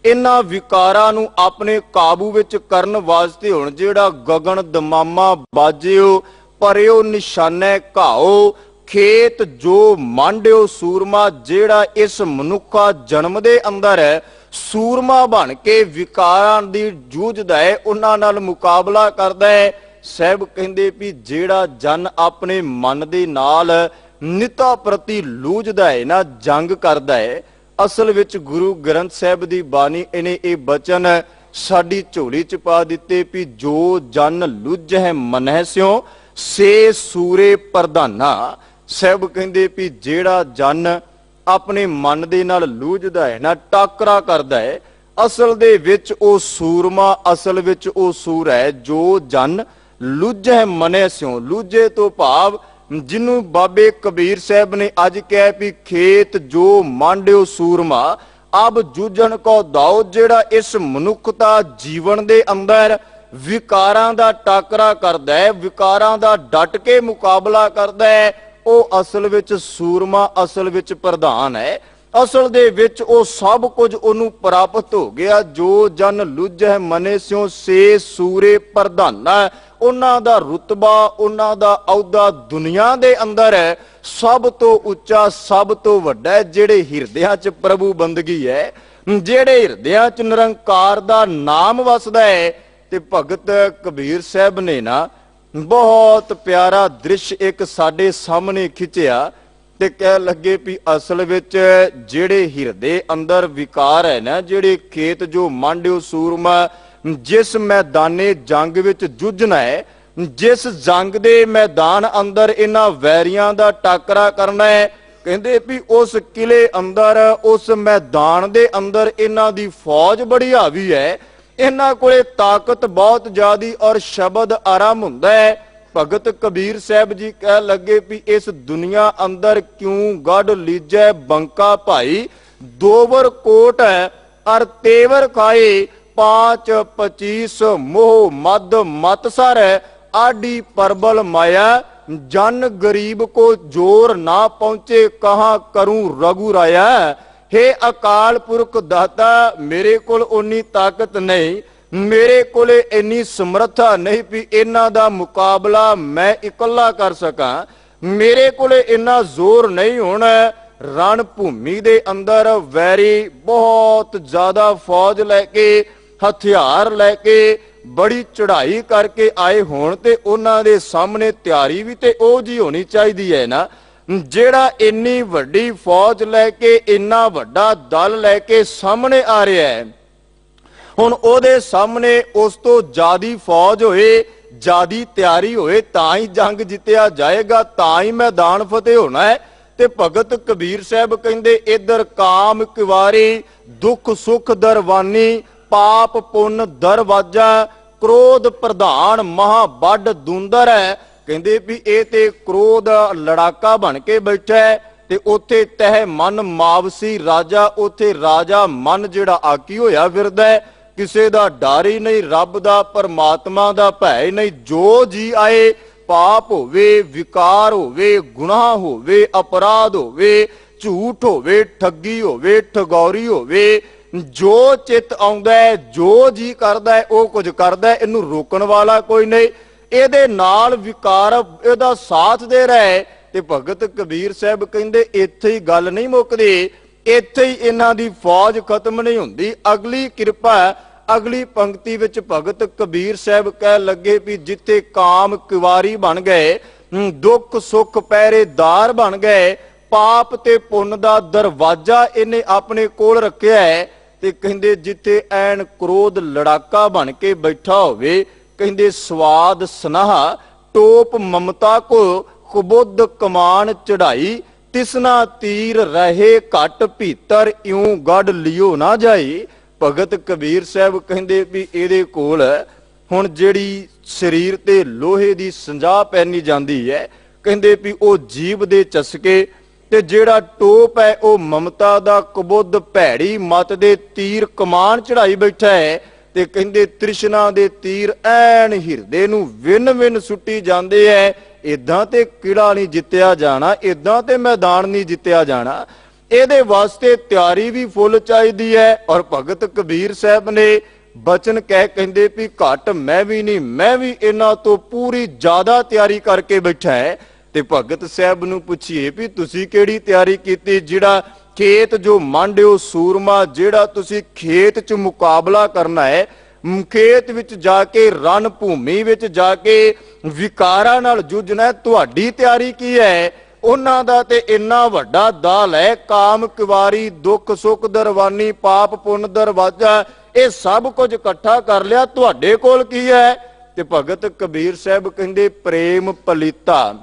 इन्हां विकारां नूं अपने काबू विच करन वास्ते। हुण जिहड़ा गगन दमामा बाजिओ परिओ निशाने घाओ, खेत जो मांडिओ सूरमा। जिहड़ा इस मनुखा जन्म दे अंदर सूरमा बन के विकारां दी जूझदा है, उन्हां नाल मुकाबला करदा है। साहब कहंदे भी जिहड़ा जन अपने मन दे नाल निता प्रति लूझदा है ना, जंग करदा है, असल विच गुरु ग्रंथ साहिब दी बानी इहने ये बचन साडी झोली च पा दिते भी जो जन लुझै मनह स्यों से सूरे प्रधाना। साहब कहंदे भी जिहड़ा जन अपने मन दे नाल लूझदा है ना, टाकरा करदा है, असल दे विच ओ सूरमा, असल विच ओ सूर है जो जन लुझै मनह स्यों। लुझे तो भाव जिन्हों बाबे कबीर साहब ने अज कह भी खेत जो मांडिओ सूरमा अब जूझण को दाओ। जिहड़ा इस मनुखता जीवन दे अंदर विकारां दा टाकरा करदा है, विकारां दा डट के मुकाबला करदा है, ओ असल विच सूरमा, असल विच प्रधान है। असल दे विच ओ सब कुछ ओनू प्राप्त हो गया। जो जन लुझै मने स्यों से सूरे प्रधाना। उन्हां दा रुतबा, उन्हां दा अहुदा दुनिया दे अंदर है सब तो उच्चा, सब तो वड्डा है। जिहड़े हिरदियां च प्रभु बंदगी है, जिहड़े हिरदियां च निरंकार दा नाम वसदा है। ते भगत कबीर साहब ने ना बहुत प्यारा दृश्य एक साडे सामने खिंचिया ते कह लगे भी असल विच जिहड़े हिरदे अंदर विकार है ना, जिहड़े खेत जो मांडिओ सूरमा, जिस मैदाने जंग विच जुझना है, जिस जंग दे मैदान अंदर इन्हां वैरियां दा टाकरा करना है, कहंदे भी उस किले अंदर, उस मैदान दे अंदर इन्हां दी फौज बड़ी हावी है, इन्हां कोले ताकत बहुत ज्यादा और शब्द आराम हुंदा है। भगत कबीर साहब जी कह लगे भी इस दुनिया अंदर क्यों गढ़ लीजै बंका भाई, दोवर कोट है और तेवर खाए, 5-25 मोह मद मतसर आडी परबल माया। जन गरीब को जोर ना पहुंचे कहां करूं रघुराया। हे अकाल पुरख दाता मेरे कोल उन्नी ताकत नहीं, मेरे कोले इन्नी समर्था नहीं भी इन्हां दा मुकाबला मैं इकल्ला कर सकां, मेरे कोले इन्ना जोर नहीं होना। रण भूमि दे अंदर वैरी बहुत ज्यादा फौज लैके, हथियार लैके, बड़ी चढ़ाई करके आए होण ते उन्हां दे सामने तैयारी भी ते ओ जी होनी चाहिदी है ना। जिहड़ा इन्नी वड्डी फौज लैके, इन्ना वड्डा दल लैके सामने आ रहा है, हुण ओदे सामने उस तो ज्यादा फौज होए, ज्यादा तैयारी होए तां ही जंग जितया जाएगा, तां ही मैदान फतेह होना है। ते भगत कबीर साहब कहंदे इधर काम किवारी, दुख सुख दरवानी, पाप पुन दरवाजा, क्रोध प्रधान महाबड दूंदर है। कहंदे भी ये ते क्रोध लड़ाका बन के बैठा है ते उथे तह मन मावसी राजा, उथे राजा मन जिहड़ा आकी होया फिरदा है। किसे दा डर ही नहीं, रब दा परमात्मा दा भय नहीं। जो जी आए पाप होवे, विकार होवे, गुनाह होवे, अपराध होवे, झूठ होवे, ठगी होवे, ठगौरी होवे, जो चित आउंदा है, जो जी करदा है वो कुछ करदा है, इनू रोकण वाला कोई नहीं। ਇਹਦੇ ਨਾਲ विकार ਇਹਦਾ साथ दे रहा है। ਤੇ भगत कबीर साहब कहंदे ਇੱਥੇ ही गल नहीं मुकदी, ਇੱਥੇ ही इन्हां दी फौज खत्म नहीं हुंदी। अगली किरपा अगली पंक्ति विच भगत कबीर साहब कह लगे भी जिथे काम किवारी बन गए, दुख सुख पहरेदार बन गए, पाप ते पुण्य दा दरवाजा इन्हें अपने कोल रखिया है। ते कहंदे जिथे ऐन क्रोध लड़ाका बन के बैठा होवे, कहंदे स्वाद स्नाहा टोप ममता को कुबुद्ध कमान चढ़ाई, तिसना तीर रहे घट भीतर इऊं गढ़ लियो ना जाई। भगत कबीर साहब कहंदे भी इहदे कोल हुण जिहड़ी शरीर ते लोहे दी संजाह पैनी जांदी है, कहंदे भी ओ जीव दे चसके ते जिहड़ा टोप है ओ ममता दा कुबुद्ध भैड़ी मत दे तीर कमान चढ़ाई बैठा है। ਤੇ ਕਹਿੰਦੇ ਤ੍ਰਿਸ਼ਨਾ ਦੇ ਤੀਰ ਐਨ ਹਿਰਦੇ ਨੂੰ ਵਿੰਨ ਵਿੰਨ ਸੁੱਟੀ ਜਾਂਦੇ ਐ। ਇਦਾਂ ਤੇ ਕਿਲਾ ਨਹੀਂ ਜਿੱਤਿਆ ਜਾਣਾ, ਇਦਾਂ ਤੇ ਮੈਦਾਨ ਨਹੀਂ ਜਿੱਤਿਆ ਜਾਣਾ। ਇਹਦੇ ਵਾਸਤੇ ਤਿਆਰੀ ਵੀ ਫੁੱਲ ਚਾਹੀਦੀ ਹੈ। ਔਰ ਭਗਤ ਕਬੀਰ ਸਾਹਿਬ ਨੇ ਬਚਨ ਕਹਿੰਦੇ ਵੀ ਘੱਟ ਮੈਂ ਵੀ ਨਹੀਂ, ਮੈਂ ਵੀ ਇਹਨਾਂ ਤੋਂ ਪੂਰੀ ਜ਼ਿਆਦਾ ਤਿਆਰੀ ਕਰਕੇ ਬੈਠਾ ਹੈ। ਤੇ ਭਗਤ ਸਾਹਿਬ ਨੂੰ ਪੁੱਛੀਏ ਵੀ ਤੁਸੀਂ ਕਿਹੜੀ ਤਿਆਰੀ ਕੀਤੀ? ਜਿਹੜਾ ਖੇਤ ਜੋ ਮੰਡਿਓ ਸੂਰਮਾ, ਜਿਹੜਾ ਤੁਸੀਂ ਖੇਤ 'ਚ ਮੁਕਾਬਲਾ ਕਰਨਾ ਹੈ, ਖੇਤ ਵਿੱਚ ਜਾ ਕੇ ਰਣ ਭੂਮੀ ਵਿੱਚ ਜਾ ਕੇ ਵਿਕਾਰਾਂ ਨਾਲ ਜੂਝਣਾ, ਤੁਹਾਡੀ ਤਿਆਰੀ ਕੀ ਹੈ? ਉਹਨਾਂ ਦਾ ਤੇ ਇੰਨਾ ਵੱਡਾ ਦਾਲ ਹੈ, ਕਾਮ ਕਿਵਾਰੀ ਦੁੱਖ ਸੁੱਖ ਦਰਵਾਨੀ ਪਾਪ ਪੁੰਨ ਦਰਵਾਜ਼ਾ, ਇਹ ਸਭ ਕੁਝ ਇਕੱਠਾ ਕਰ ਲਿਆ, ਤੁਹਾਡੇ ਕੋਲ ਕੀ ਹੈ? ਤੇ ਭਗਤ ਕਬੀਰ ਸਾਹਿਬ ਕਹਿੰਦੇ ਪ੍ਰੇਮ ਪਲੀਤਾ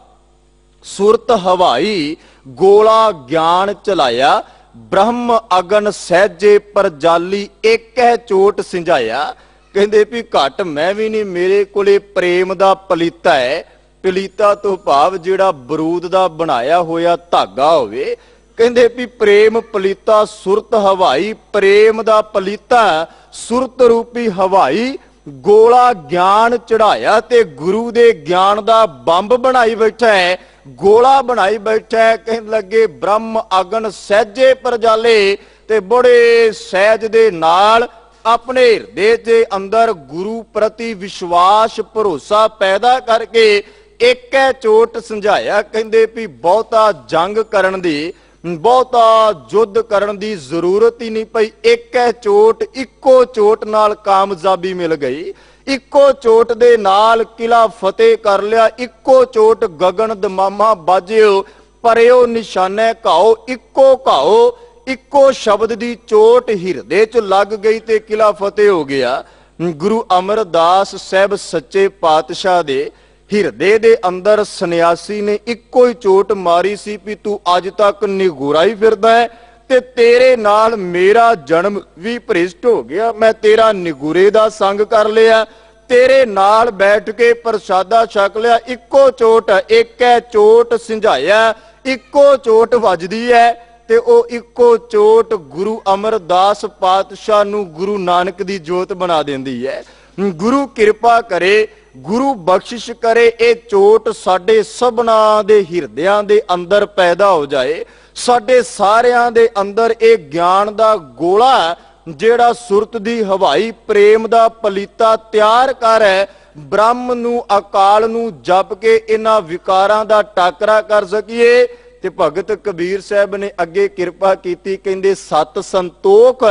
ਸੁਰਤ ਹਵਾਈ ਗੋਲਾ ਗਿਆਨ ਚਲਾਇਆ, ਬ੍ਰਹਮ ਅਗਨ ਸਹਿਜੇ ਪਰਜਾਲੀ ਏਕੈ ਚੋਟ ਸਿੰਝਾਇਆ। ਕਹਿੰਦੇ ਵੀ ਘੱਟ ਮੈਂ ਵੀ ਨਹੀਂ, ਮੇਰੇ ਕੋਲੇ ਪ੍ਰੇਮ ਦਾ ਪਲੀਤਾ ਹੈ। ਪਲੀਤਾ ਤੋਂ ਭਾਵ ਜਿਹੜਾ ਬਰੂਦ ਦਾ ਬਣਾਇਆ ਹੋਇਆ ਧਾਗਾ ਹੋਵੇ। ਕਹਿੰਦੇ ਵੀ ਪ੍ਰੇਮ ਪਲੀਤਾ ਸੁਰਤ ਹਵਾਈ, ਪ੍ਰੇਮ ਦਾ ਪਲੀਤਾ ਸੁਰਤ ਰੂਪੀ ਹਵਾਈ, ਗੋਲਾ ਗਿਆਨ ਚੜਾਇਆ ਤੇ ਗੁਰੂ ਦੇ ਗਿਆਨ ਦਾ ਬੰਬ ਬਣਾਈ ਬੈਠਾ ਹੈ, ਗੋਲਾ ਬਣਾਈ ਬੈਠਾ ਹੈ। ਕਹਿਣ ਲੱਗੇ ਬ੍ਰਹਮ ਅਗਨ ਸਹਿਜੇ ਪਰਜਾਲੇ, ਤੇ ਬੜੇ ਸਹਿਜ ਦੇ ਨਾਲ ਆਪਣੇ ਹਿਰਦੇ ਦੇ ਅੰਦਰ ਗੁਰੂ ਪ੍ਰਤੀ ਵਿਸ਼ਵਾਸ ਭਰੋਸਾ ਪੈਦਾ ਕਰਕੇ ਏਕੈ ਚੋਟ ਸਮਝਾਇਆ। ਕਹਿੰਦੇ ਵੀ ਬਹੁਤਾ ਜੰਗ ਕਰਨ ਦੀ, ਬਹੁਤਾ ਯੁੱਧ ਕਰਨ ਦੀ ਜ਼ਰੂਰਤ ਹੀ ਨਹੀਂ ਪਈ। ਏਕੈ ਚੋਟ, ਇੱਕੋ ਚੋਟ ਨਾਲ ਕਾਮਯਾਬੀ ਮਿਲ ਗਈ। ਇੱਕੋ ਚੋਟ ਦੇ ਨਾਲ ਕਿਲਾ ਫਤਿਹ ਕਰ ਲਿਆ। ਇੱਕੋ ਚੋਟ ਗਗਨ ਦਮਾਮਾ ਬਾਜਿਓ, ਪਰਿਓ ਨਿਸ਼ਾਨੇ ਘਾਓ, ਇੱਕੋ ਘਾਓ, ਇੱਕੋ ਸ਼ਬਦ ਦੀ ਚੋਟ ਹਿਰਦੇ 'ਚ ਲੱਗ ਗਈ ਤੇ ਕਿਲਾ ਫਤਿਹ ਹੋ ਗਿਆ। ਗੁਰੂ ਅਮਰਦਾਸ ਸਾਹਿਬ ਸੱਚੇ ਪਾਤਸ਼ਾਹ ਦੇ ਹਿਰਦੇ ਦੇ ਅੰਦਰ ਸੰਨਿਆਸੀ ਨੇ ਇੱਕੋ ਹੀ ਚੋਟ ਮਾਰੀ ਸੀ ਵੀ ਤੂੰ ਅੱਜ ਤੱਕ ਨਿਗੁਰਾ ਹੀ ਫਿਰਦਾ ਹੈ ਤੇ ਤੇਰੇ ਨਾਲ ਮੇਰਾ ਜਨਮ ਵੀ ਭ੍ਰਿਸ਼ਟ ਹੋ ਗਿਆ। ਮੈਂ ਤੇਰਾ ਨਿਗੁਰੇ ਦਾ ਸੰਗ ਕਰ ਲਿਆ, ਤੇਰੇ ਨਾਲ ਬੈਠ ਕੇ ਪ੍ਰਸ਼ਾਦਾ ਛਕ ਲਿਆ। ਇੱਕੋ ਚੋਟ, ਏਕੈ ਚੋਟ ਸਿੰਝਾਇਆ, ਇੱਕੋ ਚੋਟ ਵੱਜਦੀ ਹੈ ਤੇ ਉਹ ਇੱਕੋ ਚੋਟ ਗੁਰੂ ਅਮਰਦਾਸ ਪਾਤਸ਼ਾਹ ਨੂੰ ਗੁਰੂ ਨਾਨਕ ਦੀ ਜੋਤ ਬਣਾ ਦਿੰਦੀ ਹੈ। ਗੁਰੂ ਕਿਰਪਾ ਕਰੇ, ਗੁਰੂ ਬਖਸ਼ਿਸ਼ ਕਰੇ, ਇਹ ਚੋਟ ਸਾਡੇ ਸਭਨਾਂ ਦੇ ਹਿਰਦਿਆਂ ਦੇ ਅੰਦਰ ਪੈਦਾ ਹੋ ਜਾਏ। ਸਾਡੇ ਸਾਰਿਆਂ ਦੇ ਅੰਦਰ ਇਹ ਗਿਆਨ ਦਾ ਗੋਲਾ ਜਿਹੜਾ ਸੁਰਤ ਦੀ ਹਵਾਈ ਪ੍ਰੇਮ ਦਾ ਪਲੀਤਾ ਤਿਆਰ ਕਰ ਹੈ, ਬ੍ਰਹਮ ਨੂੰ ਅਕਾਲ ਨੂੰ ਜਪ ਕੇ ਇਹਨਾਂ ਵਿਕਾਰਾਂ ਦਾ ਟਾਕਰਾ ਕਰ ਸਕੀਏ। ਤੇ ਭਗਤ ਕਬੀਰ ਸਾਹਿਬ ਨੇ ਅੱਗੇ ਕਿਰਪਾ ਕੀਤੀ, ਕਹਿੰਦੇ ਸਤ ਸੰਤੋਖ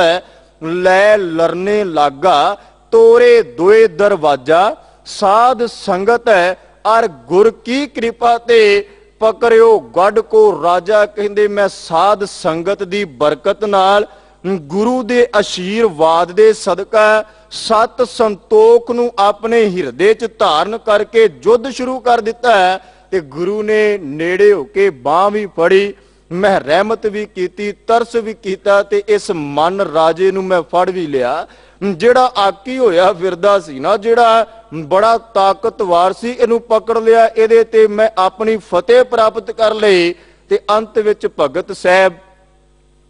ਲੈ ਲਰਨੇ ਲਾਗਾ, ਤੋਰੇ ਦੋਏ ਦਰਵਾਜਾ, ਸਾਧ ਸੰਗਤ ਹੈ ਅਰ ਗੁਰ ਕੀ ਕਿਰਪਾ ਤੇ ਪਕੜਿਓ ਗੜ ਕੋ ਰਾਜਾ। ਕਹਿੰਦੇ ਮੈਂ ਸਾਧ ਸੰਗਤ ਦੀ ਬਰਕਤ ਨਾਲ, ਗੁਰੂ ਦੇ ਅਸ਼ੀਰਵਾਦ ਦੇ ਸਦਕਾ ਸਤ ਸੰਤੋਖ ਨੂੰ ਆਪਣੇ ਹਿਰਦੇ 'ਚ ਧਾਰਨ ਕਰਕੇ ਯੁੱਧ ਸ਼ੁਰੂ ਕਰ ਦਿੱਤਾ ਹੈ। ਤੇ ਗੁਰੂ ਨੇ ਨੇੜੇ ਹੋ ਕੇ ਬਾਹ ਵੀ ਫੜੀ, ਮੈਂ ਰਹਿਮਤ ਵੀ ਕੀਤੀ, ਤਰਸ ਵੀ ਕੀਤਾ ਤੇ ਇਸ ਮਨ ਰਾਜੇ ਨੂੰ ਮੈਂ ਫੜ ਵੀ ਲਿਆ। ਜਿਹੜਾ ਆਕੀ ਹੋਇਆ ਫਿਰਦਾ ਸੀ ਨਾ, ਜਿਹੜਾ ਬੜਾ ਤਾਕਤਵਰ ਸੀ, ਇਹਨੂੰ ਪਕੜ ਲਿਆ, ਇਹਦੇ ਤੇ ਮੈਂ ਆਪਣੀ ਫਤਿਹ ਪ੍ਰਾਪਤ ਕਰ ਲਈ। ਤੇ ਅੰਤ ਵਿੱਚ ਭਗਤ ਸਾਹਿਬ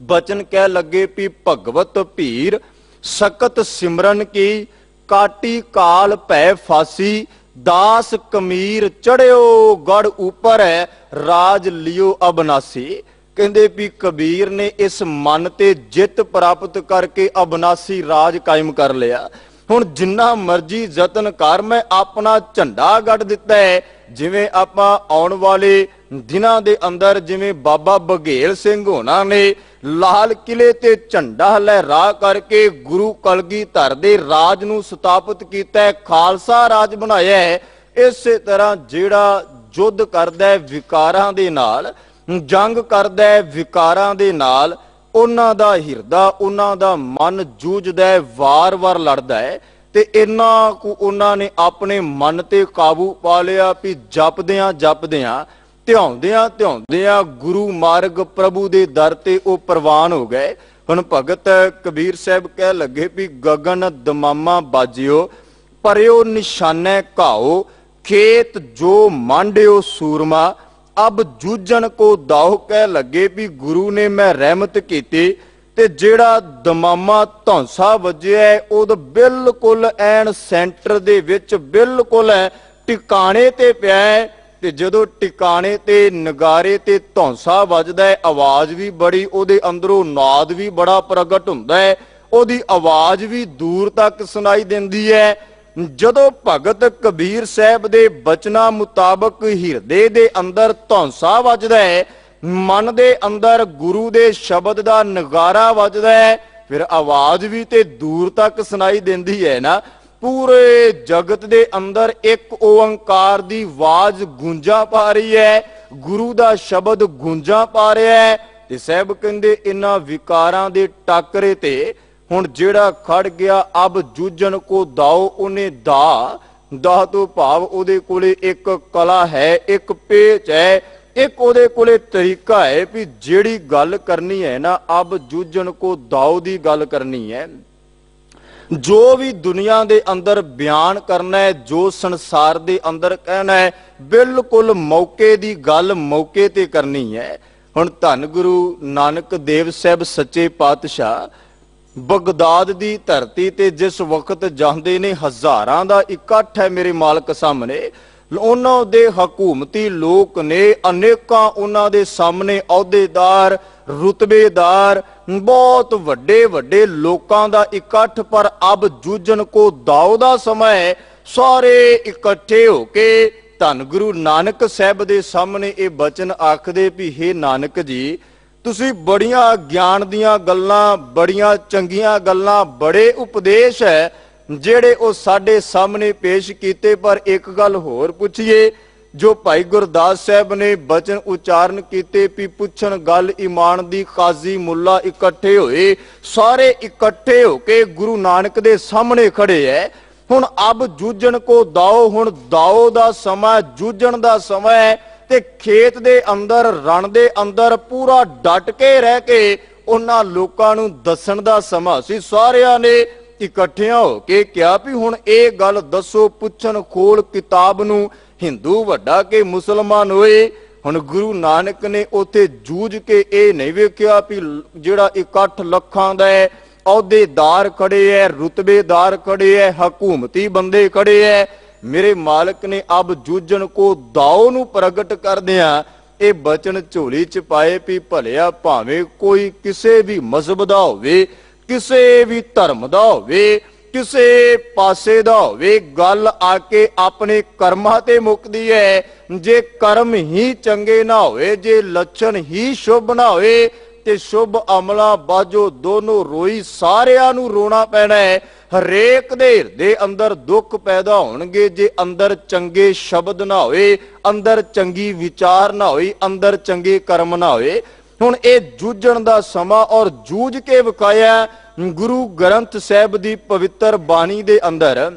ਬਚਨ ਕਹਿ ਲੱਗੇ ਵੀ ਭਗਵਤ ਭੀਰ ਸਕਤ ਸਿਮਰਨ ਕੀ, ਕਾਟੀ ਕਾਲ ਭੈ ਫਾਸੀ, ਦਾਸ ਕਮੀਰ ਚੜਿਓ ਗੜ ਉਪਰ ਹੈ, ਰਾਜ ਲਿਓ ਅਬਨਾਸੀ। ਕਹਿੰਦੇ ਵੀ ਕਬੀਰ ਨੇ ਇਸ ਮਨ ਤੇ ਜਿੱਤ ਪ੍ਰਾਪਤ ਕਰਕੇ ਅਬਨਾਸੀ ਰਾਜ ਕਾਇਮ ਕਰ ਲਿਆ। ਹੁਣ ਜਿੰਨਾ ਮਰਜੀ ਯਤਨ ਕਰ, ਮੈਂ ਆਪਣਾ ਝੰਡਾ ਗੱਡ ਦਿੱਤਾ ਹੈ। ਜਿਵੇਂ ਆਪਾਂ ਆਉਣ ਵਾਲੇ ਦਿਨਾਂ ਦੇ ਅੰਦਰ, ਜਿਵੇਂ ਬਾਬਾ ਬਘੇਲ ਸਿੰਘ ਹੋਣਾ ਨੇ ਲਾਲ ਕਿਲੇ ਤੇ ਝੰਡਾ ਲਹਿਰਾ ਕਰਕੇ ਗੁਰੂ ਕਲਗੀਧਰ ਦੇ ਰਾਜ ਨੂੰ ਸਥਾਪਿਤ ਕੀਤਾ, ਖਾਲਸਾ ਰਾਜ ਬਣਾਇਆ ਹੈ। ਇਸੇ ਤਰ੍ਹਾਂ ਜਿਹੜਾ ਯੁੱਧ ਕਰਦਾ ਹੈ ਵਿਕਾਰਾਂ ਦੇ ਨਾਲ, ਜੰਗ ਕਰਦਾ ਹੈ ਵਿਕਾਰਾਂ ਦੇ ਨਾਲ, ਉਹਨਾਂ ਦਾ ਹਿਰਦਾ, ਉਹਨਾਂ ਦਾ ਮਨ ਜੂਝਦਾ ਹੈ, ਵਾਰ-ਵਾਰ ਲੜਦਾ ਹੈ। ਤੇ ਇੰਨਾ ਕੁ ਉਹਨਾਂ ਨੇ ਆਪਣੇ ਮਨ ਤੇ ਕਾਬੂ ਪਾ ਲਿਆ ਵੀ ਜਪਦਿਆਂ ਜਪਦਿਆਂ, ਧਿਆਉਂਦਿਆਂ ਗੁਰੂ ਮਾਰਗ ਪ੍ਰਭੂ ਦੇ ਦਰ ਤੇ ਉਹ ਪ੍ਰਵਾਨ ਹੋ ਗਏ। ਹੁਣ ਭਗਤ ਕਬੀਰ ਸਾਹਿਬ ਕਹਿ ਲੱਗੇ ਵੀ ਗਗਨ ਦਮਾਮਾ ਬਾਜਿਓ, ਪਰਿਓ ਨਿਸ਼ਾਨੇ ਘਾਓ, ਖੇਤ ਜੋ ਮਾਂਡਿਓ ਸੂਰਮਾ, ਅਬ ਜੂਝਣ ਕੋ ਦਾਓ। ਕਹਿ ਲੱਗੇ ਵੀ ਗੁਰੂ ਨੇ ਮੈਂ ਰਹਿਮਤ ਕੀਤੀ, ਤੇ ਜਿਹੜਾ ਦਮਾਮਾ ਧੌਂਸਾ ਵੱਜਿਆ ਉਹਦਾ ਬਿਲਕੁਲ ਐਨ ਸੈਂਟਰ ਦੇ ਵਿੱਚ ਬਿਲਕੁਲ ਟਿਕਾਣੇ ਤੇ ਪਿਆ ਹੈ। ਤੇ ਜਦੋਂ ਟਿਕਾਣੇ ਤੇ ਨਗਾਰੇ ਤੇ ਧੌਂਸਾ ਵੱਜਦਾ ਹੈ, ਆਵਾਜ਼ ਵੀ ਬੜੀ, ਉਹਦੇ ਅੰਦਰੋਂ ਨਾਦ ਵੀ ਬੜਾ ਪ੍ਰਗਟ ਹੁੰਦਾ ਹੈ, ਉਹਦੀ ਆਵਾਜ਼ ਵੀ ਦੂਰ ਤੱਕ ਸੁਣਾਈ ਦਿੰਦੀ ਹੈ। ਜਦੋਂ ਭਗਤ ਕਬੀਰ ਸਾਹਿਬ ਦੇ ਬਚਨਾਂ ਮੁਤਾਬਕ ਹਿਰਦੇ ਦੇ ਅੰਦਰ ਧੌਂਸਾ ਵੱਜਦਾ ਹੈ, ਮਨ ਦੇ ਅੰਦਰ ਗੁਰੂ ਦੇ ਸ਼ਬਦ ਦਾ ਨਗਾਰਾ ਵੱਜਦਾ ਹੈ, ਫਿਰ ਆਵਾਜ਼ ਵੀ ਤੇ ਦੂਰ ਤੱਕ ਸੁਣਾਈ ਦਿੰਦੀ ਹੈ ਨਾ। ਪੂਰੇ ਜਗਤ ਦੇ ਅੰਦਰ ਇੱਕ ਓੰਕਾਰ ਦੀ ਆਵਾਜ਼ ਗੂੰਜਾਂ ਪਾ ਰਹੀ ਹੈ, ਗੁਰੂ ਦਾ ਸ਼ਬਦ ਗੂੰਜਾਂ ਪਾ ਰਿਹਾ ਹੈ। ਤੇ ਸਾਹਿਬ ਕਹਿੰਦੇ ਇਹਨਾਂ ਵਿਕਾਰਾਂ ਦੇ ਟਾਕਰੇ ਤੇ ਹੁਣ ਜਿਹੜਾ ਖੜ ਗਿਆ ਅਬ ਜੂਝਣ ਕੋ ਦਾਓ, ਉਹਨੇ ਦਾ ਤੋਂ ਭਾਵ ਉਹਦੇ ਕੋਲੇ ਇੱਕ ਕਲਾ ਹੈ, ਇੱਕ ਪੇਚ ਹੈ, ਇੱਕ ਉਹਦੇ ਕੋਲੇ ਤਰੀਕਾ ਹੈ ਵੀ ਜਿਹੜੀ ਗੱਲ ਕਰਨੀ ਹੈ ਨਾ ਅਬ ਜੂਝਣ ਕੋ ਦਾਓ ਦੀ ਗੱਲ ਕਰਨੀ ਹੈ। ਜੋ ਵੀ ਦੁਨੀਆ ਦੇ ਅੰਦਰ ਬਿਆਨ ਕਰਨਾ ਹੈ, ਜੋ ਸੰਸਾਰ ਦੇ ਅੰਦਰ ਕਹਿਣਾ ਹੈ, ਬਿਲਕੁਲ ਮੌਕੇ ਦੀ ਗੱਲ ਮੌਕੇ ਤੇ ਕਰਨੀ ਹੈ। ਹੁਣ ਧੰਨ ਗੁਰੂ ਨਾਨਕ ਦੇਵ ਸਾਹਿਬ ਸੱਚੇ ਪਾਤਸ਼ਾਹ ਬਗਦਾਦ ਦੀ ਧਰਤੀ ਤੇ ਜਿਸ ਵਕਤ ਜਾਂਦੇ ਨੇ, ਹਜ਼ਾਰਾਂ ਦਾ ਇਕੱਠ ਹੈ ਮੇਰੇ ਮਾਲਕ ਸਾਹਮਣੇ, ਉਹਨਾਂ ਦੇ ਹਕੂਮਤੀ ਲੋਕ ਨੇ, ਅਨੇਕਾਂ ਉਹਨਾਂ ਦੇ ਸਾਹਮਣੇ ਅਹੁਦੇਦਾਰ, ਰੁਤਬੇਦਾਰ, ਬਹੁਤ ਵੱਡੇ ਵੱਡੇ ਲੋਕਾਂ ਦਾ ਇਕੱਠ। ਪਰ ਅਬ ਜੂਝਣ ਕੋ ਦਾਓ ਦਾ ਸਮਾਂ ਹੈ, ਸਾਰੇ ਇਕੱਠੇ ਹੋ ਕੇ ਧੰਨ ਗੁਰੂ ਨਾਨਕ ਸਾਹਿਬ ਦੇ ਸਾਹਮਣੇ ਇਹ ਬਚਨ ਆਖਦੇ ਵੀ ਹੇ ਨਾਨਕ ਜੀ, ਤੁਸੀਂ ਬੜੀਆਂ ਗਿਆਨ ਦੀਆਂ ਗੱਲਾਂ, ਬੜੀਆਂ ਚੰਗੀਆਂ ਗੱਲਾਂ, ਬੜੇ ਉਪਦੇਸ਼ ਹੈ ਜਿਹੜੇ ਉਹ ਸਾਡੇ ਸਾਹਮਣੇ ਪੇਸ਼ ਕੀਤੇ, ਪਰ ਇੱਕ ਗੱਲ ਹੋਰ ਪੁੱਛੀਏ। ਜੋ ਭਾਈ ਗੁਰਦਾਸ ਸਾਹਿਬ ਨੇ ਬਚਨ ਉਚਾਰਨ ਕੀਤੇ ਵੀ ਪੁੱਛਣ ਗੱਲ ਈਮਾਨ ਦੀ, ਕਾਜ਼ੀ ਮੁੱਲਾ ਇਕੱਠੇ ਹੋਏ, ਸਾਰੇ ਇਕੱਠੇ ਹੋ ਕੇ ਗੁਰੂ ਨਾਨਕ ਦੇ ਸਾਹਮਣੇ ਖੜੇ ਹੈ। ਹੁਣ ਅਬ ਜੂਝਣ ਕੋ ਦਾਓ, ਹੁਣ ਦਾਓ ਦਾ ਸਮਾਂ, ਜੂਝਣ ਦਾ ਸਮਾਂ ਹੈ। ਤੇ ਖੇਤ ਦੇ ਅੰਦਰ, ਰਣ ਦੇ ਅੰਦਰ ਪੂਰਾ ਡਟ ਕੇ ਰਹਿ ਕੇ ਉਹਨਾਂ ਲੋਕਾਂ ਨੂੰ ਦੱਸਣ ਦਾ ਸਮਾਂ ਸੀ। ਸਾਰਿਆਂ ਨੇ ਇਕੱਠਿਆਂ ਹੋ ਕੇ ਕਿਹਾ ਵੀ ਹੁਣ ਇਹ ਗੱਲ ਦੱਸੋ, ਪੁੱਛਣ ਖੋਲ ਕਿਤਾਬ ਨੂੰ, ਹਿੰਦੂ ਵੱਡਾ ਕੇ ਮੁਸਲਮਾਨ ਹੋਏ। ਹੁਣ ਗੁਰੂ ਨਾਨਕ ਨੇ ਉੱਥੇ ਜੂਝ ਕੇ ਇਹ ਨਹੀਂ ਵੇਖਿਆ ਵੀ ਜਿਹੜਾ ਇਕੱਠ ਲੱਖਾਂ ਦਾ ਹੈ, ਅਹੁਦੇਦਾਰ ਖੜੇ ਹੈ, ਰੁਤਬੇਦਾਰ ਖੜੇ ਹੈ, ਹਕੂਮਤੀ ਬੰਦੇ ਖੜੇ ਹੈ। ਮੇਰੇ ਮਾਲਕ ਨੇ ਅਬ ਜੂਝਣ ਕੋ ਦਾਓ ਨੂੰ ਪ੍ਰਗਟ ਕਰਦਿਆਂ ਇਹ ਬਚਨ ਝੋਲੀ ਚ ਪਾਏ ਵੀ ਭਲਿਆ ਭਾਵੇਂ ਕੋਈ ਕਿਸੇ ਵੀ ਮਜ਼ਹਬ ਦਾ ਹੋਵੇ, ਕਿਸੇ ਵੀ ਧਰਮ ਦਾ ਹੋਵੇ, ਕਿਸੇ ਪਾਸੇ ਦਾ ਹੋਵੇ, ਗੱਲ ਆ ਕੇ ਆਪਣੇ ਕਰਮਾਂ ਤੇ ਮੁੱਕਦੀ ਹੈ। ਜੇ ਕਰਮ ਹੀ ਚੰਗੇ ਨਾ ਹੋਏ, ਜੇ ਲੱਛਣ ਹੀ ਸ਼ੁਭ ਨਾ ਹੋਏ ਤੇ ਸ਼ੁਭ ਅਮਲਾਂ ਬਾਝੋ ਦੋਨੋਂ ਰੋਈ, ਸਾਰਿਆਂ ਨੂੰ ਰੋਣਾ ਪੈਣਾ ਹੈ। ਹਰੇਕ ਦੇ ਹਿਰਦੇ ਅੰਦਰ ਦੁੱਖ ਪੈਦਾ ਹੋਣਗੇ ਜੇ ਅੰਦਰ ਚੰਗੇ ਸ਼ਬਦ ਨਾ ਹੋਏ, ਅੰਦਰ ਚੰਗੀ ਵਿਚਾਰ ਨਾ ਹੋਈ, ਅੰਦਰ ਚੰਗੇ ਕਰਮ ਨਾ ਹੋਏ। ਹੁਣ ਇਹ ਜੂਝਣ ਦਾ ਸਮਾਂ ਔਰ ਜੂਝ ਕੇ ਵਿਖਾਇਆ ਗੁਰੂ ਗ੍ਰੰਥ ਸਾਹਿਬ ਦੀ ਪਵਿੱਤਰ ਬਾਣੀ ਦੇ ਅੰਦਰ।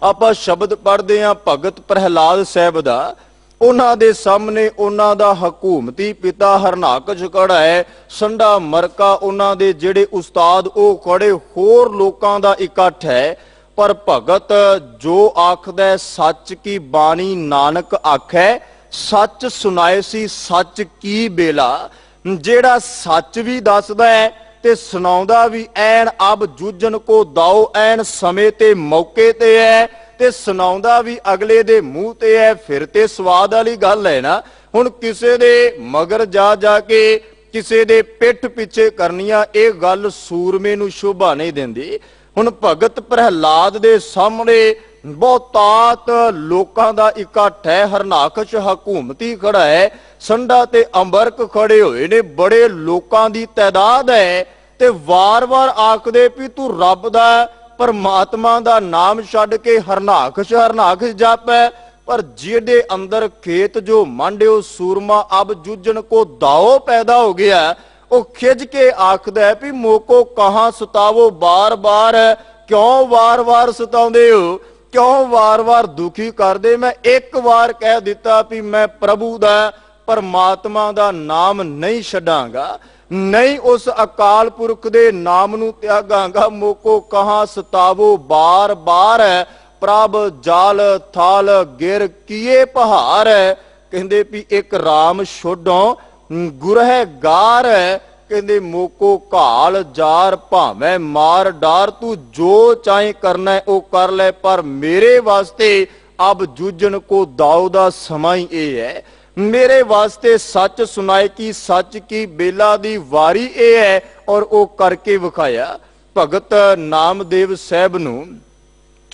ਆਪਾਂ ਸ਼ਬਦ ਪੜ੍ਹਦੇ ਹਾਂ ਭਗਤ ਪ੍ਰਹਿਲਾਦ ਸਾਹਿਬ ਦਾ, ਉਹਨਾਂ ਦੇ ਸਾਹਮਣੇ ਉਹਨਾਂ ਦਾ ਹਕੂਮਤੀ ਪਿਤਾ ਹਰਨਾਕਸ਼ ਖੜਾ ਹੈ, ਸੰਡਾ ਮਰਕਾ ਉਹਨਾਂ ਦੇ ਜਿਹੜੇ ਉਸਤਾਦ ਉਹ ਖੜੇ, ਹੋਰ ਲੋਕਾਂ ਦਾ ਇਕੱਠ ਹੈ। ਪਰ ਭਗਤ ਜੋ ਆਖਦਾ ਸੱਚ ਕੀ ਬਾਣੀ ਨਾਨਕ ਆਖੈ, ਸੱਚ ਸੁਣਾਏ ਸੀ ਸੱਚ ਕੀ ਬੇਲਾ। ਜਿਹੜਾ ਸੱਚ ਵੀ ਦੱਸਦਾ ਹੈ ਤੇ ਸੁਣਾਉਂਦਾ ਵੀ ਐਨ ਅਬ ਜੂਝਣ ਕੋ ਦਾਓ, ਐਨ ਸਮੇਂ ਤੇ ਮੌਕੇ ਤੇ ਹੈ, ਤੇ ਸੁਣਾਉਂਦਾ ਵੀ ਅਗਲੇ ਦੇ ਮੂੰਹ ਤੇ ਹੈ। ਫਿਰ ਤੇ ਸਵਾਦ ਵਾਲੀ ਗੱਲ ਹੈ ਨਾ। ਹੁਣ ਕਿਸੇ ਦੇ ਮਗਰ ਜਾ ਕੇ ਕਿਸੇ ਦੇ ਪਿੱਠ ਪਿੱਛੇ ਕਰਨੀਆਂ, ਇਹ ਗੱਲ ਸੂਰਮੇ ਨੂੰ ਸ਼ੋਭਾ ਨਹੀਂ ਦਿੰਦੀ। ਹੁਣ ਭਗਤ ਪ੍ਰਹਿਲਾਦ ਦੇ ਸਾਹਮਣੇ ਬਹੁਤਾਤ ਲੋਕਾਂ ਦਾ ਇਕੱਠ ਹੈ, ਹਰਨਾਕਸ਼ ਹਕੂਮਤੀ ਖੜਾ ਹੈ, ਸੰਡਾ ਤੇ ਅੰਬਰਕ ਖੜੇ ਹੋਏ ਨੇ, ਬੜੇ ਲੋਕਾਂ ਦੀ ਤਾਦਾਦ ਹੈ। ਤੇ ਵਾਰ-ਵਾਰ ਆਖਦੇ ਵੀ ਤੂੰ ਰੱਬ ਦਾ, ਪਰਮਾਤਮਾ ਦਾ ਨਾਮ ਛੱਡ ਕੇ ਹਰਨਾਕਸ਼ ਹਰਨਾਕਸ਼ ਜਪੈ। ਪਰ ਜਿਹਦੇ ਅੰਦਰ ਖੇਤ ਜੋ ਮੰਡਿਓ ਸੂਰਮਾ ਅਬ ਜੂਝਣ ਕੋ ਦਾਓ ਪੈਦਾ ਹੋ ਗਿਆ, ਉਹ ਖਿੱਚ ਕੇ ਆਖਦਾ ਵੀ ਮੋਕੋ ਕਹਾਂ ਸਤਾਵੋ ਬਾਰ-ਬਾਰ, ਕਿਉਂ ਵਾਰ-ਵਾਰ ਸਤਾਉਂਦੇ ਹੋ, ਕਿਉਂ ਵਾਰ-ਵਾਰ ਦੁਖੀ ਕਰਦੇ। ਮੈਂ ਇੱਕ ਵਾਰ ਕਹਿ ਦਿੱਤਾ ਵੀ ਮੈਂ ਪ੍ਰਭੂ ਦਾ, ਪਰਮਾਤਮਾ ਦਾ ਨਾਮ ਨਹੀਂ ਛੱਡਾਂਗਾ, ਨਹੀਂ ਉਸ ਅਕਾਲ ਪੁਰਖ ਦੇ ਨਾਮ ਨੂੰ ਤਿਆਗਾਂਗਾ। ਮੋਕੋ ਕਹਾਂ ਸਤਾਵੋ ਬਾਰ-ਬਾਰ, ਪ੍ਰਭ ਜਾਲ ਥਾਲ ਗਿਰ ਕੀਏ ਪਹਾੜ। ਕਹਿੰਦੇ ਵੀ ਇੱਕ ਰਾਮ ਛੋਡੋਂ ਗੁਰਹਿਗਾਰ, कहते मोको घाल जार भावें मार डार, तू जो चाहे करना है वो कर ले, पर मेरे वास्ते अब जूझन को दाऊ दा समा ही ये है। मेरे वास्ते सच सुनाए की सच की बेला दी वारी ये है, और वो करके विखाया। भगत नामदेव साहब नूं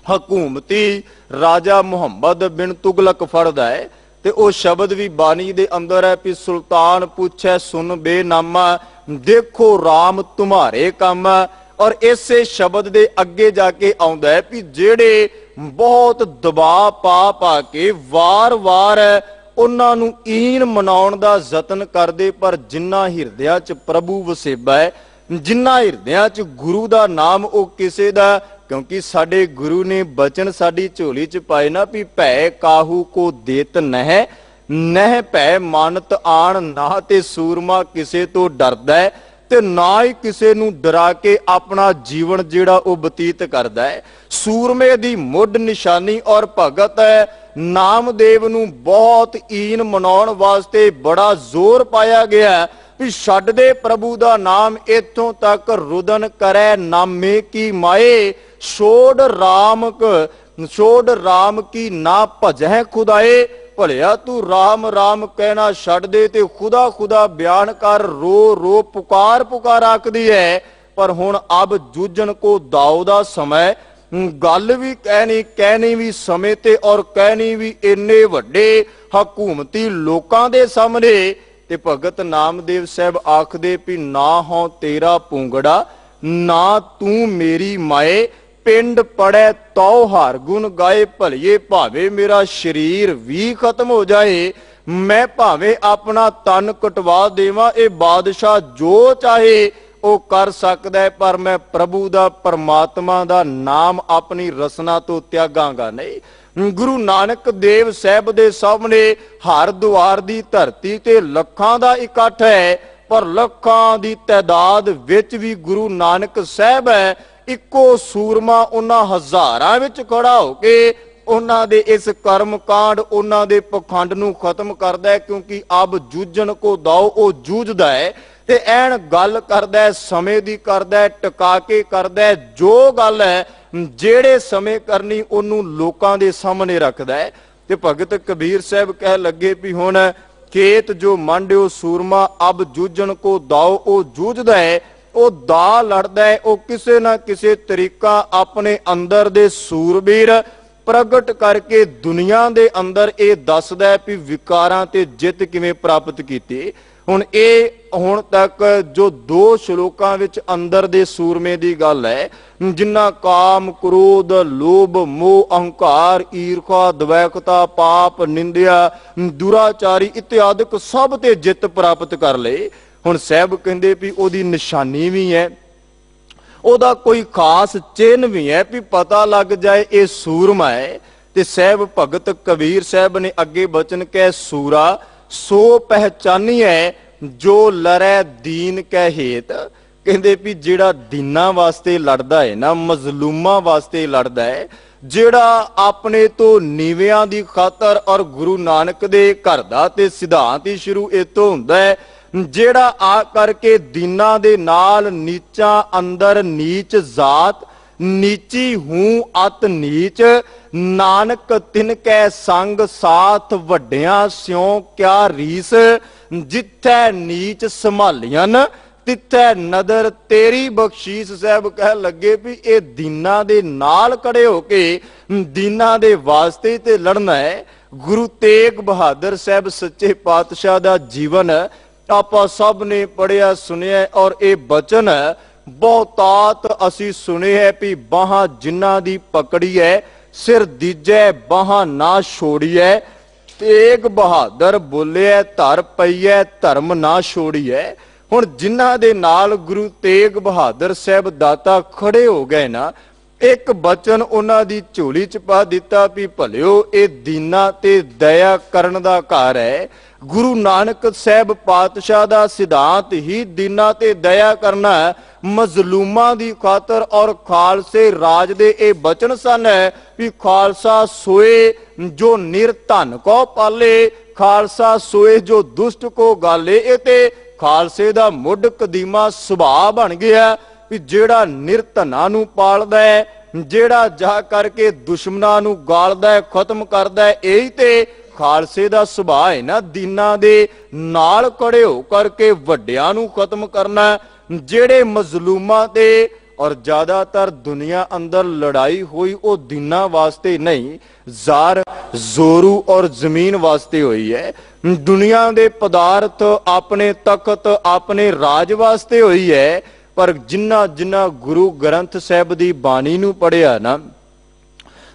हकूमती राजा मुहम्मद बिन तुगलक फड़दा है, ते ओ शब्द भी बानी दे अंदर है कि सुल्तान पूछे सुन बेनामा, देखो राम तुम्हारे काम। और इसे शब्द दे अगे जाके आउंदा है कि जेड़े बहुत दबाव पा पा के वार वार उन्हां नूं ईन मनाउण दा यतन करदे, पर जिन्ना हिरदियां च प्रभु वसेबा है, जिन्ना हिरदियां च गुरु दा नाम ओ किसे दा, क्योंकि साडे गुरु ने बचन साडी झोली च पाए ना भी भै काहू को देत नह, नह भै मानत आण ना, ते सूरमा किसे तो डरदा है ते ना ही किसे नूं डरा के अपना जीवन जिहड़ा वो बतीत करदा है। सूरमे दी मुੱਢ निशानी और भगत नामदेव नूं बहुत ईन मनाउण वास्ते बड़ा जोर पाया गया भी छड्ड दे प्रभु दा नाम, इत्थों तक रुदन करे नामे की माए, छोड़ राम की ना भजह खुदाए। भलिया तू राम राम कहना छड्ड दे ते खुदा खुदा बयान कर, रो रो पुकार पुकार आखदी है। पर हुण अब जूझन को दाऊ दा समय, गल भी कहनी भी समय ते और कहनी भी इन्ने वड्डे हकूमती लोकां दे सामने। ते भगत नामदेव साहब आखदे भी ना हो तेरा पूंगड़ा, ना तू मेरी माए, पिंड पड़े तो हार गुण गाए, भलिए भावे मेरा शरीर भी खत्म हो जाए, मैं भावे अपना तन कटवा देवां, ए बादशाह जो चाहे वो कर सकदा है, पर मैं प्रभु दा परमात्मा दा नाम अपनी रसना तो त्यागांगा नहीं। गुरु नानक देव साहब दे सामने हरद्वार दी धरती ते लखां दा इकट्ठ है, पर लखां दी तादाद विच भी गुरु नानक साहब है इको सूरमा उन्हां हजारां विच खड़ा होके उन्हां दे इस कर्म कांड उन्हां दे पखंड नूं खत्म करदा है। क्योंकि अब जूझन को दाओ ओ जूझदा है ते ऐन गल करदा है, समय दी करदा है, टका के करदा है, जो गल है जेड़े समय करनी ओनू लोकां दे सामने रखदा है। ते भगत कबीर साहब कह लगे भी हुण खेत जो मांडियो सूरमा, अब जूझन को दाओ ओ जूझदा है, ਉਹ ਦਾ ਲੜਦਾ ਹੈ, ਉਹ ਕਿਸੇ ਨਾ ਕਿਸੇ ਤਰੀਕਾ ਆਪਣੇ ਅੰਦਰ ਦੇ ਸੂਰਬੀਰ ਪ੍ਰਗਟ ਕਰਕੇ ਦੁਨੀਆ ਦੇ ਅੰਦਰ ਇਹ ਦੱਸਦਾ ਹੈ ਵੀ ਵਿਕਾਰਾਂ ਤੇ ਜਿੱਤ ਕਿਵੇਂ ਪ੍ਰਾਪਤ ਕੀਤੀ। ਹੁਣ ਇਹ ਹੁਣ ਤੱਕ ਜੋ 2 ਸ਼ਲੋਕਾਂ ਵਿੱਚ ਅੰਦਰ ਦੇ ਸੂਰਮੇ ਦੀ ਗੱਲ ਹੈ, ਜਿਨ੍ਹਾਂ ਕਾਮ ਕ੍ਰੋਧ ਲੋਭ ਮੋਹ ਅਹੰਕਾਰ ਈਰਖਾ ਦਵੈਕਤਾ ਪਾਪ ਨਿੰਦਿਆ ਦੁਰਾਚਾਰੀ ਇਤਿਆਦਿਕ ਸਭ ਤੇ ਜਿੱਤ ਪ੍ਰਾਪਤ ਕਰ ਲਏ। ਹੁਣ ਸਾਹਿਬ ਕਹਿੰਦੇ ਵੀ ਉਹਦੀ ਨਿਸ਼ਾਨੀ ਵੀ ਹੈ, ਉਹਦਾ ਕੋਈ ਖਾਸ ਚਿੰਨ੍ਹ ਵੀ ਹੈ ਵੀ ਪਤਾ ਲੱਗ ਜਾਏ ਇਹ ਸੂਰਮਾ ਹੈ। ਤੇ ਸਾਹਿਬ ਭਗਤ ਕਬੀਰ ਸਾਹਿਬ ਨੇ ਅੱਗੇ ਬਚਨ ਕਹਿ ਸੂਰਾ ਸੋ ਪਹਿਚਾਨੀ ਹੈ ਜੋ ਲੜੈ ਦੀਨ ਕੈ ਹੇਤ। ਕਹਿੰਦੇ ਵੀ ਜਿਹੜਾ ਦੀਨਾਂ ਵਾਸਤੇ ਲੜਦਾ ਹੈ ਨਾ, ਮਜ਼ਲੂਮਾਂ ਵਾਸਤੇ ਲੜਦਾ ਹੈ, ਜਿਹੜਾ ਆਪਣੇ ਤੋਂ ਨੀਵਿਆਂ ਦੀ ਖਾਤਰ, ਔਰ ਗੁਰੂ ਨਾਨਕ ਦੇ ਘਰ ਦਾ ਤੇ ਸਿਧਾਂਤ ਹੀ ਸ਼ੁਰੂ ਇਤੋਂ ਹੁੰਦਾ ਹੈ, ਜਿਹੜਾ ਆ ਕਰਕੇ ਦੀਨਾਂ ਦੇ ਨਾਲ ਨੀਚਾਂ ਅੰਦਰ ਨੀਚ ਜਾਤ, ਨੀਚੀ ਹੂੰ ਅਤ ਨੀਚ, ਨਾਨਕ ਤਿਨ ਕੈ ਸੰਗ ਸਾਥ ਵੱਡਿਆਂ ਸਿਉ ਕਿਆ ਰੀਸ, ਜਿੱਥੈ ਨੀਚ ਸੰਭਾਲੀਆਂ ਤਿੱਥੈ ਨਦਰ ਤੇਰੀ ਬਖਸ਼ੀਸ਼। ਸਾਹਿਬ ਕਹਿ ਲੱਗੇ ਵੀ ਇਹ ਦੀਨਾਂ ਦੇ ਨਾਲ ਖੜੇ ਹੋ ਕੇ ਦੀਨਾਂ ਦੇ ਵਾਸਤੇ ਤੇ ਲੜਨਾ ਹੈ। ਗੁਰੂ ਤੇਗ ਬਹਾਦਰ ਸਾਹਿਬ ਸੱਚੇ ਪਾਤਸ਼ਾਹ ਦਾ ਜੀਵਨ ਆਪਾਂ ਸਭ ਨੇ ਪੜਿਆ ਸੁਣਿਆ, ਔਰ ਇਹ ਬਚਨ ਬਹੁਤਾਤ ਅਸੀਂ ਸੁਣੇ ਹੈ ਵੀ ਬਾਹਾਂ ਜਿਨ੍ਹਾਂ ਦੀ ਪਕੜੀ ਹੈ ਸਿਰ ਦੀਜੈ ਬਾਹਾਂ ਨਾ ਛੋੜੀਐ। ਤੇਗ ਬਹਾਦਰ ਬੋਲਿਆ ਧਰ ਪਈਐ ਧਰਮ ਨਾ ਛੋੜੀਐ। ਹੁਣ ਜਿਨ੍ਹਾਂ ਦੇ ਨਾਲ ਗੁਰੂ ਤੇਗ ਬਹਾਦਰ ਸਾਹਿਬ ਦਾਤਾ ਖੜੇ ਹੋ ਗਏ ਨਾ, ਇੱਕ ਬਚਨ ਉਹਨਾਂ ਦੀ ਝੋਲੀ ਚ ਪਾ ਦਿੱਤਾ ਵੀ ਭਲਿਓ ਇਹ ਦੀਨਾਂ ਤੇ ਦਇਆ ਕਰਨ ਦਾ ਘਰ ਹੈ। ਗੁਰੂ ਨਾਨਕ ਸਾਹਿਬ ਪਾਤਸ਼ਾਹ ਦਾ ਸਿਧਾਂਤ ਹੀ ਦੀਨਾਂ ਤੇ ਦਇਆ ਕਰਨਾ ਹੈ, ਮਜ਼ਲੂਮਾਂ ਦੀ ਖਾਤਰ। ਔਰ ਖਾਲਸੇ ਰਾਜ ਦੇ ਇਹ ਬਚਨ ਸਨ ਵੀ ਖਾਲਸਾ ਸੋਏ ਜੋ ਨਿਰਧਨ ਕੋ ਪਾਲੇ, ਖਾਲਸਾ ਸੋਏ ਜੋ ਦੁਸ਼ਟ ਕੋ ਗਾਲੇ। ਇਹ ਤੇ ਖਾਲਸੇ ਦਾ ਮੁੱਢ ਕਦੀਮਾ ਸੁਭਾਅ ਬਣ ਗਿਆ ਵੀ ਜਿਹੜਾ ਨਿਰਧਨਾਂ ਨੂੰ ਪਾਲਦਾ ਹੈ, ਜਿਹੜਾ ਜਾ ਕਰਕੇ ਦੁਸ਼ਮਣਾਂ ਨੂੰ ਗਾਲਦਾ ਹੈ, ਖਤਮ ਕਰਦਾ ਹੈ। ਇਹੀ ਤੇ ਖਾਲਸੇ ਦਾ ਸੁਭਾਅ ਹੈ ਨਾ, ਦੀਨਾਂ ਦੇ ਨਾਲ ਖੜੇ ਹੋ ਕਰਕੇ ਵੱਡਿਆਂ ਨੂੰ ਖਤਮ ਕਰਨਾ। ਜਿਹੜੇ ਮਜ਼ਲੂਮਾਂ ਤੇ ਔਰ ਜ਼ਿਆਦਾਤਰ ਦੁਨੀਆ ਅੰਦਰ ਲੜਾਈ ਹੋਈ ਉਹ ਦੀਨਾਂ ਵਾਸਤੇ ਨਹੀਂ, ਜ਼ਾਰ ਜ਼ੋਰੂ ਔਰ ਜ਼ਮੀਨ ਵਾਸਤੇ ਹੋਈ ਹੈ। ਦੁਨੀਆ ਦੇ ਪਦਾਰਥ, ਆਪਣੇ ਤਖਤ, ਆਪਣੇ ਰਾਜ ਵਾਸਤੇ ਹੋਈ ਹੈ। ਪਰ ਜਿਨ੍ਹਾਂ ਗੁਰੂ ਗ੍ਰੰਥ ਸਾਹਿਬ ਦੀ ਬਾਣੀ ਨੂੰ ਪੜ੍ਹਿਆ ਨਾ,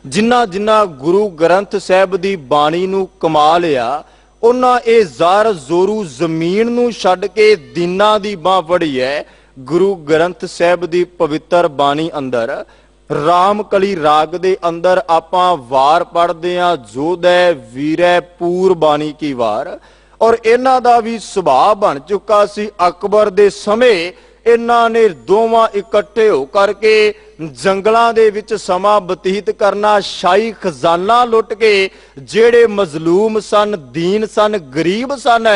ਜਿਨ੍ਹਾਂ ਗੁਰੂ ਗ੍ਰੰਥ ਸਾਹਿਬ ਦੀ ਬਾਣੀ ਨੂੰ ਕਮਾ ਲਿਆ, ਉਹਨਾਂ ਇਹ ਜ਼ਾਰ ਜ਼ੋਰੂ ਜ਼ਮੀਨ ਨੂੰ ਛੱਡ ਕੇ ਦੀਨਾਂ ਦੀ ਬਾਹ ਫੜੀ ਹੈ। ਗੁਰੂ ਗ੍ਰੰਥ ਸਾਹਿਬ ਦੀ ਪਵਿੱਤਰ ਬਾਣੀ ਅੰਦਰ ਰਾਮਕਲੀ ਰਾਗ ਦੇ ਅੰਦਰ ਆਪਾਂ ਵਾਰ ਪੜ੍ਹਦੇ ਹਾਂ, ਜੋਧੈ ਵੀਰੈ ਪੂਰ ਬਾਣੀ ਕੀ ਵਾਰ। ਔਰ ਇਹਨਾਂ ਦਾ ਵੀ ਸੁਭਾਅ ਬਣ ਚੁੱਕਾ ਸੀ ਅਕਬਰ ਦੇ ਸਮੇਂ। ਇਹਨਾਂ ਨੇ ਦੋਵਾਂ ਇਕੱਠੇ ਹੋ ਕਰਕੇ ਜੰਗਲਾਂ ਦੇ ਵਿੱਚ ਸਮਾਂ ਬਤੀਤ ਕਰਨਾ, ਸ਼ਾਹੀ ਖਜ਼ਾਨਾ ਲੁੱਟ ਕੇ ਜਿਹੜੇ ਮਜ਼ਲੂਮ ਸਨ, ਦੀਨ ਸਨ, ਗਰੀਬ ਸਨ,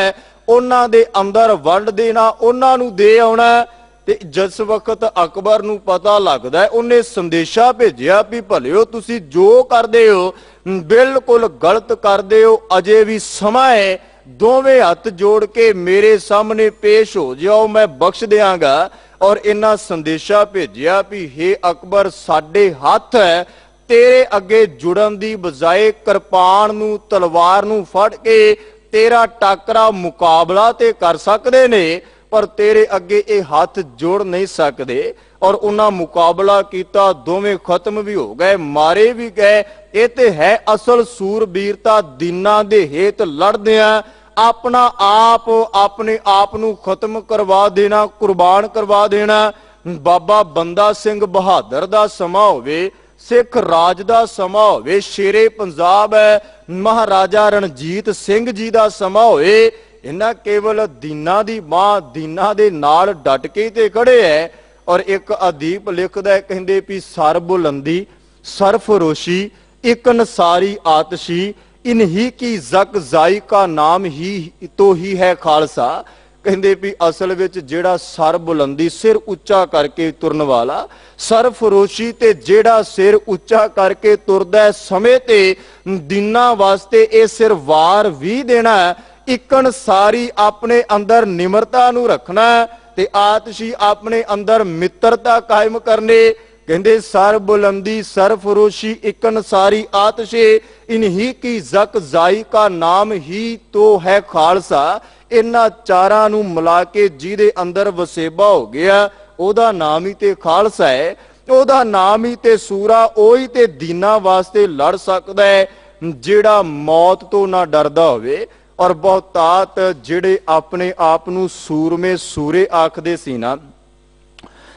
ਉਹਨਾਂ ਦੇ ਅੰਦਰ ਵੰਡ ਦੇਣਾ, ਉਹਨਾਂ ਨੂੰ ਦੇ ਆਉਣਾ। ਤੇ ਜਿਸ ਵਕਤ ਅਕਬਰ ਨੂੰ ਪਤਾ ਲੱਗਦਾ, ਉਹਨੇ ਸੰਦੇਸ਼ਾ ਭੇਜਿਆ ਵੀ ਭਲਿਓ ਤੁਸੀਂ ਜੋ ਕਰਦੇ ਹੋ ਬਿਲਕੁਲ ਗਲਤ ਕਰਦੇ ਹੋ, ਅਜੇ ਵੀ ਸਮਾਂ ਹੈ, ਦੋਵੇਂ ਹੱਥ ਜੋੜ ਕੇ ਮੇਰੇ ਸਾਹਮਣੇ ਪੇਸ਼ ਹੋ ਜਾਓ, ਮੈਂ ਬਖਸ਼ ਦਿਆਂਗਾ। ਔਰ ਇਹਨਾਂ ਸੰਦੇਸ਼ਾ ਭੇਜਿਆ ਵੀ ਹੇ ਅਕਬਰ, ਸਾਡੇ ਹੱਥ ਹੈ ਤੇਰੇ ਅੱਗੇ ਜੁੜਨ ਦੀ ਬਜਾਏ ਕਿਰਪਾਨ ਨੂੰ, ਤਲਵਾਰ ਨੂੰ ਫੜ ਕੇ ਤੇਰਾ ਟਾਕਰਾ ਮੁਕਾਬਲਾ ਤੇ ਕਰ ਸਕਦੇ ਨੇ, ਪਰ ਤੇਰੇ ਅੱਗੇ ਇਹ ਹੱਥ ਜੋੜ ਨਹੀਂ ਸਕਦੇ। ਔਰ ਉਹਨਾਂ ਮੁਕਾਬਲਾ ਕੀਤਾ, ਦੋਵੇਂ ਖਤਮ ਵੀ ਹੋ ਗਏ, ਮਾਰੇ ਵੀ ਗਏ। ਇਹ ਤੇ ਹੈ ਅਸਲ ਸੂਰਬੀਰਤਾ, ਦੀਨਾਂ ਦੇ ਹੇਤ ਲੜਦਿਆਂ ਆਪਣਾ ਆਪ, ਆਪਣੇ ਆਪ ਨੂੰ ਖਤਮ ਕਰਵਾ ਦੇਣਾ, ਕੁਰਬਾਨ ਕਰਵਾ ਦੇਣਾ। ਬਾਬਾ ਬੰਦਾ ਸਿੰਘ ਬਹਾਦਰ ਦਾ ਸਮਾਂ ਹੋਵੇ, ਸਿੱਖ ਰਾਜ ਦਾ ਸਮਾਂ ਹੋਵੇ, ਸ਼ੇਰੇ ਪੰਜਾਬ ਹੈ ਮਹਾਰਾਜਾ ਰਣਜੀਤ ਸਿੰਘ ਜੀ ਦਾ ਸਮਾਂ ਹੋਏ, ਇਹਨਾਂ ਕੇਵਲ ਦੀਨਾਂ ਦੀ ਬਾਹ, ਦੀਨਾਂ ਦੇ ਨਾਲ ਡਟ ਕੇ ਤੇ ਖੜੇ ਹੈ। ਔਰ ਇੱਕ ਅਦੀਪ ਲਿਖਦਾ, ਕਹਿੰਦੇ ਵੀ ਸਰ ਬੁਲੰਦੀ ਸਰਫਰੋਸ਼ੀ ਇੱਕ ਨਸਾਰੀ ਆਤਸ਼ੀ, ਇਨਹੀ ਕੀ ਜ਼ਕ ਜ਼ਾਈ ਕਾ ਨਾਮ ਹੀ ਤੋ ਹੀ ਹੈ ਖਾਲਸਾ। ਕਹਿੰਦੇ ਵੀ ਅਸਲ ਵਿੱਚ ਜਿਹੜਾ ਸਰ ਬੁਲੰਦੀ, ਸਿਰ ਉੱਚਾ ਕਰਕੇ ਤੁਰਨ ਵਾਲਾ, ਸਰਫਰੋਸ਼ੀ ਤੇ ਜਿਹੜਾ ਸਿਰ ਉੱਚਾ ਕਰਕੇ ਤੁਰਦਾ ਸਮੇਂ ਤੇ ਦੀਨਾਂ ਵਾਸਤੇ ਇਹ ਸਿਰ ਵਾਰ ਵੀ ਦੇਣਾ। ਇਕਣ ਸਾਰੀ ਆਪਣੇ ਅੰਦਰ ਨਿਮਰਤਾ ਨੂੰ ਰੱਖਣਾ ਤੇ ਆਤਸ਼ੀ ਆਪਣੇ ਅੰਦਰ ਮਿੱਤਰਤਾ ਕਾਇਮ ਕਰਨੇ। ਕਹਿੰਦੇ ਸਰ ਬੁਲੰਦੀ ਸਰਫਰੋਸ਼ੀ ਇਕਨ ਸਾਰੀ ਆਤਸ਼ੇ, ਇਨਹੀ ਕੀ ਜ਼ਕ ਜ਼ਾਈ ਕਾ ਨਾਮ ਹੀ ਤੋ ਹੈ ਖਾਲਸਾ। ਇਹਨਾਂ ਚਾਰਾਂ ਨੂੰ ਮਿਲਾ ਕੇ ਜਿਹਦੇ ਅੰਦਰ ਵਸੇਬਾ ਹੋ ਗਿਆ, ਉਹਦਾ ਨਾਮ ਹੀ ਤੇ ਖਾਲਸਾ ਹੈ, ਉਹਦਾ ਨਾਮ ਹੀ ਤੇ ਸੂਰਾ। ਉਹੀ ਤੇ ਦੀਨਾਂ ਵਾਸਤੇ ਲੜ ਸਕਦਾ ਹੈ ਜਿਹੜਾ ਮੌਤ ਤੋਂ ਨਾ ਡਰਦਾ ਹੋਵੇ। ਔਰ ਬਹੁਤਾਤ ਜਿਹੜੇ ਆਪਣੇ ਆਪ ਨੂੰ ਸੂਰਮੇ ਸੂਰੇ ਆਖਦੇ ਸੀ ਨਾ,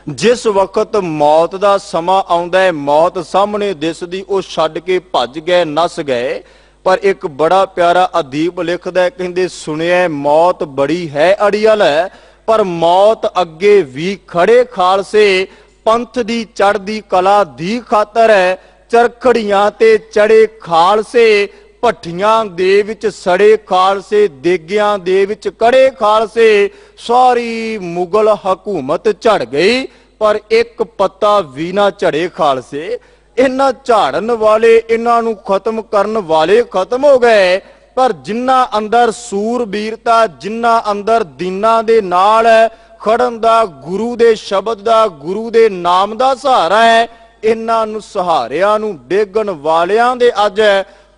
ਜਿਸ ਵਕਤ ਮੌਤ ਦਾ ਸਮਾਂ ਆਉਂਦਾ ਹੈ, ਮੌਤ ਸਾਹਮਣੇ ਦਿਸਦੀ, ਉਹ ਛੱਡ ਕੇ ਭੱਜ ਗਏ, ਨਸ ਗਏ। ਪਰ ਇੱਕ ਬੜਾ ਪਿਆਰਾ ਅਦੀਬ ਲਿਖਦਾ, ਕਹਿੰਦੇ ਸੁਣਿਆ ਮੌਤ ਬੜੀ ਹੈ ਅੜੀਅਲ ਹੈ, ਪਰ ਮੌਤ ਅੱਗੇ ਵੀ ਖੜੇ ਖਾਲਸੇ, ਪੰਥ ਦੀ ਚੜ੍ਹਦੀ ਕਲਾ ਦੀ ਖਾਤਰ ਹੈ। ਚਰਖੜੀਆਂ ਤੇ ਚੜੇ ਖਾਲਸੇ, ਭੱਠੀਆਂ ਦੇ ਵਿੱਚ ਸੜੇ ਖਾਲਸੇ, ਦੇਗਿਆਂ ਦੇ ਵਿੱਚ ਕੜੇ ਖਾਲਸੇ। ਸਾਰੀ ਮੁਗਲ ਹਕੂਮਤ ਝੜ ਗਈ ਪਰ ਇੱਕ ਪੱਤਾ ਵੀ ਨਾ ਝੜੇ ਖਾਲਸੇ। ਇਹਨਾਂ ਝਾੜਨ ਵਾਲੇ, ਇਹਨਾਂ ਨੂੰ ਖਤਮ ਕਰਨ ਵਾਲੇ ਖਤਮ ਹੋ ਗਏ, ਪਰ ਜਿਨ੍ਹਾਂ ਅੰਦਰ ਸੂਰਬੀਰਤਾ, ਜਿਨ੍ਹਾਂ ਅੰਦਰ ਦੀਨਾਂ ਦੇ ਨਾਲ ਖੜਨ ਦਾ, ਗੁਰੂ ਦੇ ਸ਼ਬਦ ਦਾ, ਗੁਰੂ ਦੇ ਨਾਮ ਦਾ ਸਹਾਰਾ ਹੈ, ਇਹਨਾਂ ਨੂੰ ਸਹਾਰਿਆਂ ਨੂੰ ਡੇਗਣ ਵਾਲਿਆਂ ਦੇ ਅੱਜ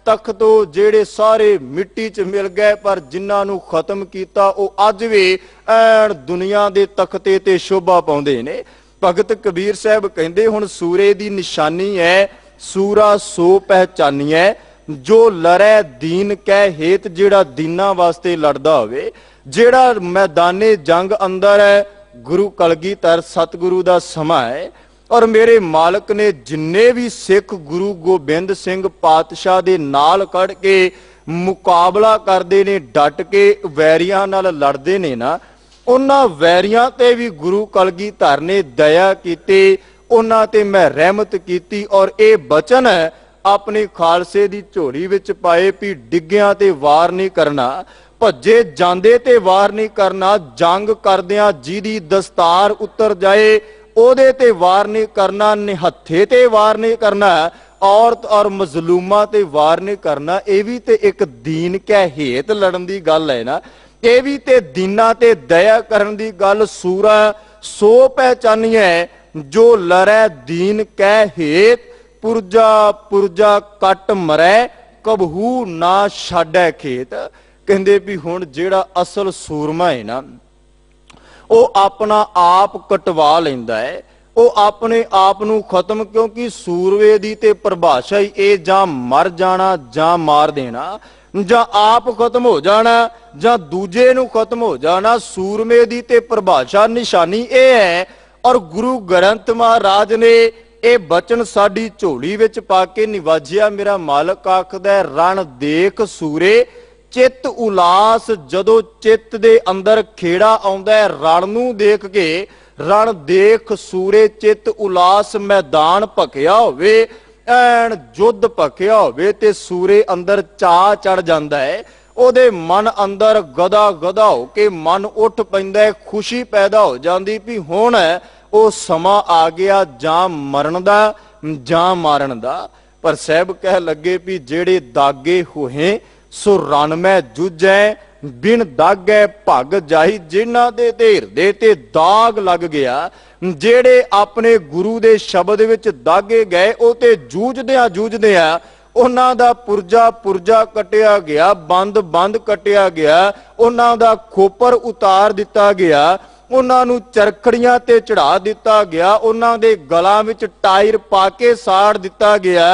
ਤਖਤੋਂ ਜਿਹੜੇ ਸਾਰੇ ਮਿੱਟੀ 'ਚ ਮਿਲ ਗਏ, ਪਰ ਜਿਨ੍ਹਾਂ ਨੂੰ ਖਤਮ ਕੀਤਾ ਉਹ ਅੱਜ ਵੀ ਐਨ ਦੁਨੀਆ ਦੇ ਤਖਤੇ ਤੇ ਸ਼ੋਭਾ ਪਾਉਂਦੇ ਨੇ। ਭਗਤ ਕਬੀਰ ਸਾਹਿਬ ਕਹਿੰਦੇ ਹੁਣ ਸੂਰੇ ਦੀ ਨਿਸ਼ਾਨੀ ਹੈ, ਸੂਰਾ ਸੋ ਪਹਿਚਾਨੀਐ, ਜੋ ਲੜੈ ਦੀਨ ਕਹਿ ਹੇਤ, ਜਿਹੜਾ ਦੀਨਾਂ ਵਾਸਤੇ ਲੜਦਾ ਹੋਵੇ, ਜਿਹੜਾ ਮੈਦਾਨੇ ਜੰਗ ਅੰਦਰ ਹੈ। ਗੁਰੂ ਕਲਗੀਧਰ ਸਤਿਗੁਰੂ ਦਾ ਸਮਾਂ ਹੈ ਔਰ ਮੇਰੇ ਮਾਲਕ ਨੇ ਜਿੰਨੇ ਵੀ ਸਿੱਖ ਗੁਰੂ ਗੋਬਿੰਦ ਸਿੰਘ ਪਾਤਸ਼ਾਹ ਦੇ ਨਾਲ ਖੜ ਕੇ ਮੁਕਾਬਲਾ ਕਰਦੇ ਨੇ, ਡਟ ਕੇ ਵੈਰੀਆਂ ਨਾਲ ਲੜਦੇ ਨੇ ਨਾ, ਉਹਨਾਂ ਵੈਰੀਆਂ ਤੇ ਵੀ ਗੁਰੂ ਕਲਗੀਧਰ ਨੇ ਦਇਆ ਕੀਤੀ, ਉਹਨਾਂ ਤੇ ਮੈਂ ਰਹਿਮਤ ਕੀਤੀ। ਔਰ ਇਹ ਬਚਨ अपने खालसे दी झोली विच पाए भी डिग्गियां ते वार नहीं करना, भज्जे जांदे ते वार नहीं करना, जंग करदियां जिहदी दस्तार उतर जाए ओदे ते वार नहीं करना, निहत्थे ते वार नहीं करना, औरत और मजलूमा ते वार नहीं करना। ये भी ते एक दीन कै हेत लड़न दी गल है ना, ये भी ते दीना ते दया करन दी गल। सूरा सो पहचानिए जो लड़ै दीन कै हेत, पुरजा पुरजा कट मरै कबहू ना छाड़ै खेत। कहंदे भी हुण जिहड़ा असल सूरमा है ना वो अपना आप कटवा लैंदा है, वो अपने आप नू खत्म, क्योंकि सूरवे दी ते परिभाषा ही ए जां मर जाना जां मार देना, जां आप खत्म हो जाना जां दूजे नू खत्म हो जाना। सूरमे दी ते परिभाषा निशानी ए है। और गुरु ग्रंथ महाराज ने ये बचन साडी झोली विच पा के निवाजिया। मेरा मालक आखदा रण देख सूरे चित उलास, जदों चित दे अंदर खेड़ा आउंदा है रण नूं देख के, रण देख सूरे चित उलास, मैदान भखिया होवे ਐਨ युद्ध भखिया होवे ते सूरे अंदर चाह चढ़ जांदा है, ओदे मन अंदर गदा गदा हो के मन उठ पैंदा है, खुशी पैदा हो जांदी भी हुण ओ समा आ गया जां मरण दा जां मारन दा। पर साहब कह लगे भी जेड़े दागे होए सो रण में जूझै, बिन दागे भग जाही, जिन्हां दे हिरदे ते दाग लग गया, जेड़े अपने गुरु दे शब्द विच दागे गए ओ ते जूझदियां जूझदियां उन्हां दा पुरजा पुरजा कटिया गया, बंद बंद कटिया गया, उन्हां दा खोपर उतार दिता गया, उन्हां नूं चरखड़ियां ते चढ़ा दिता गया, उन्हां दे गलां विच टायर पा के साड़ दिता गया,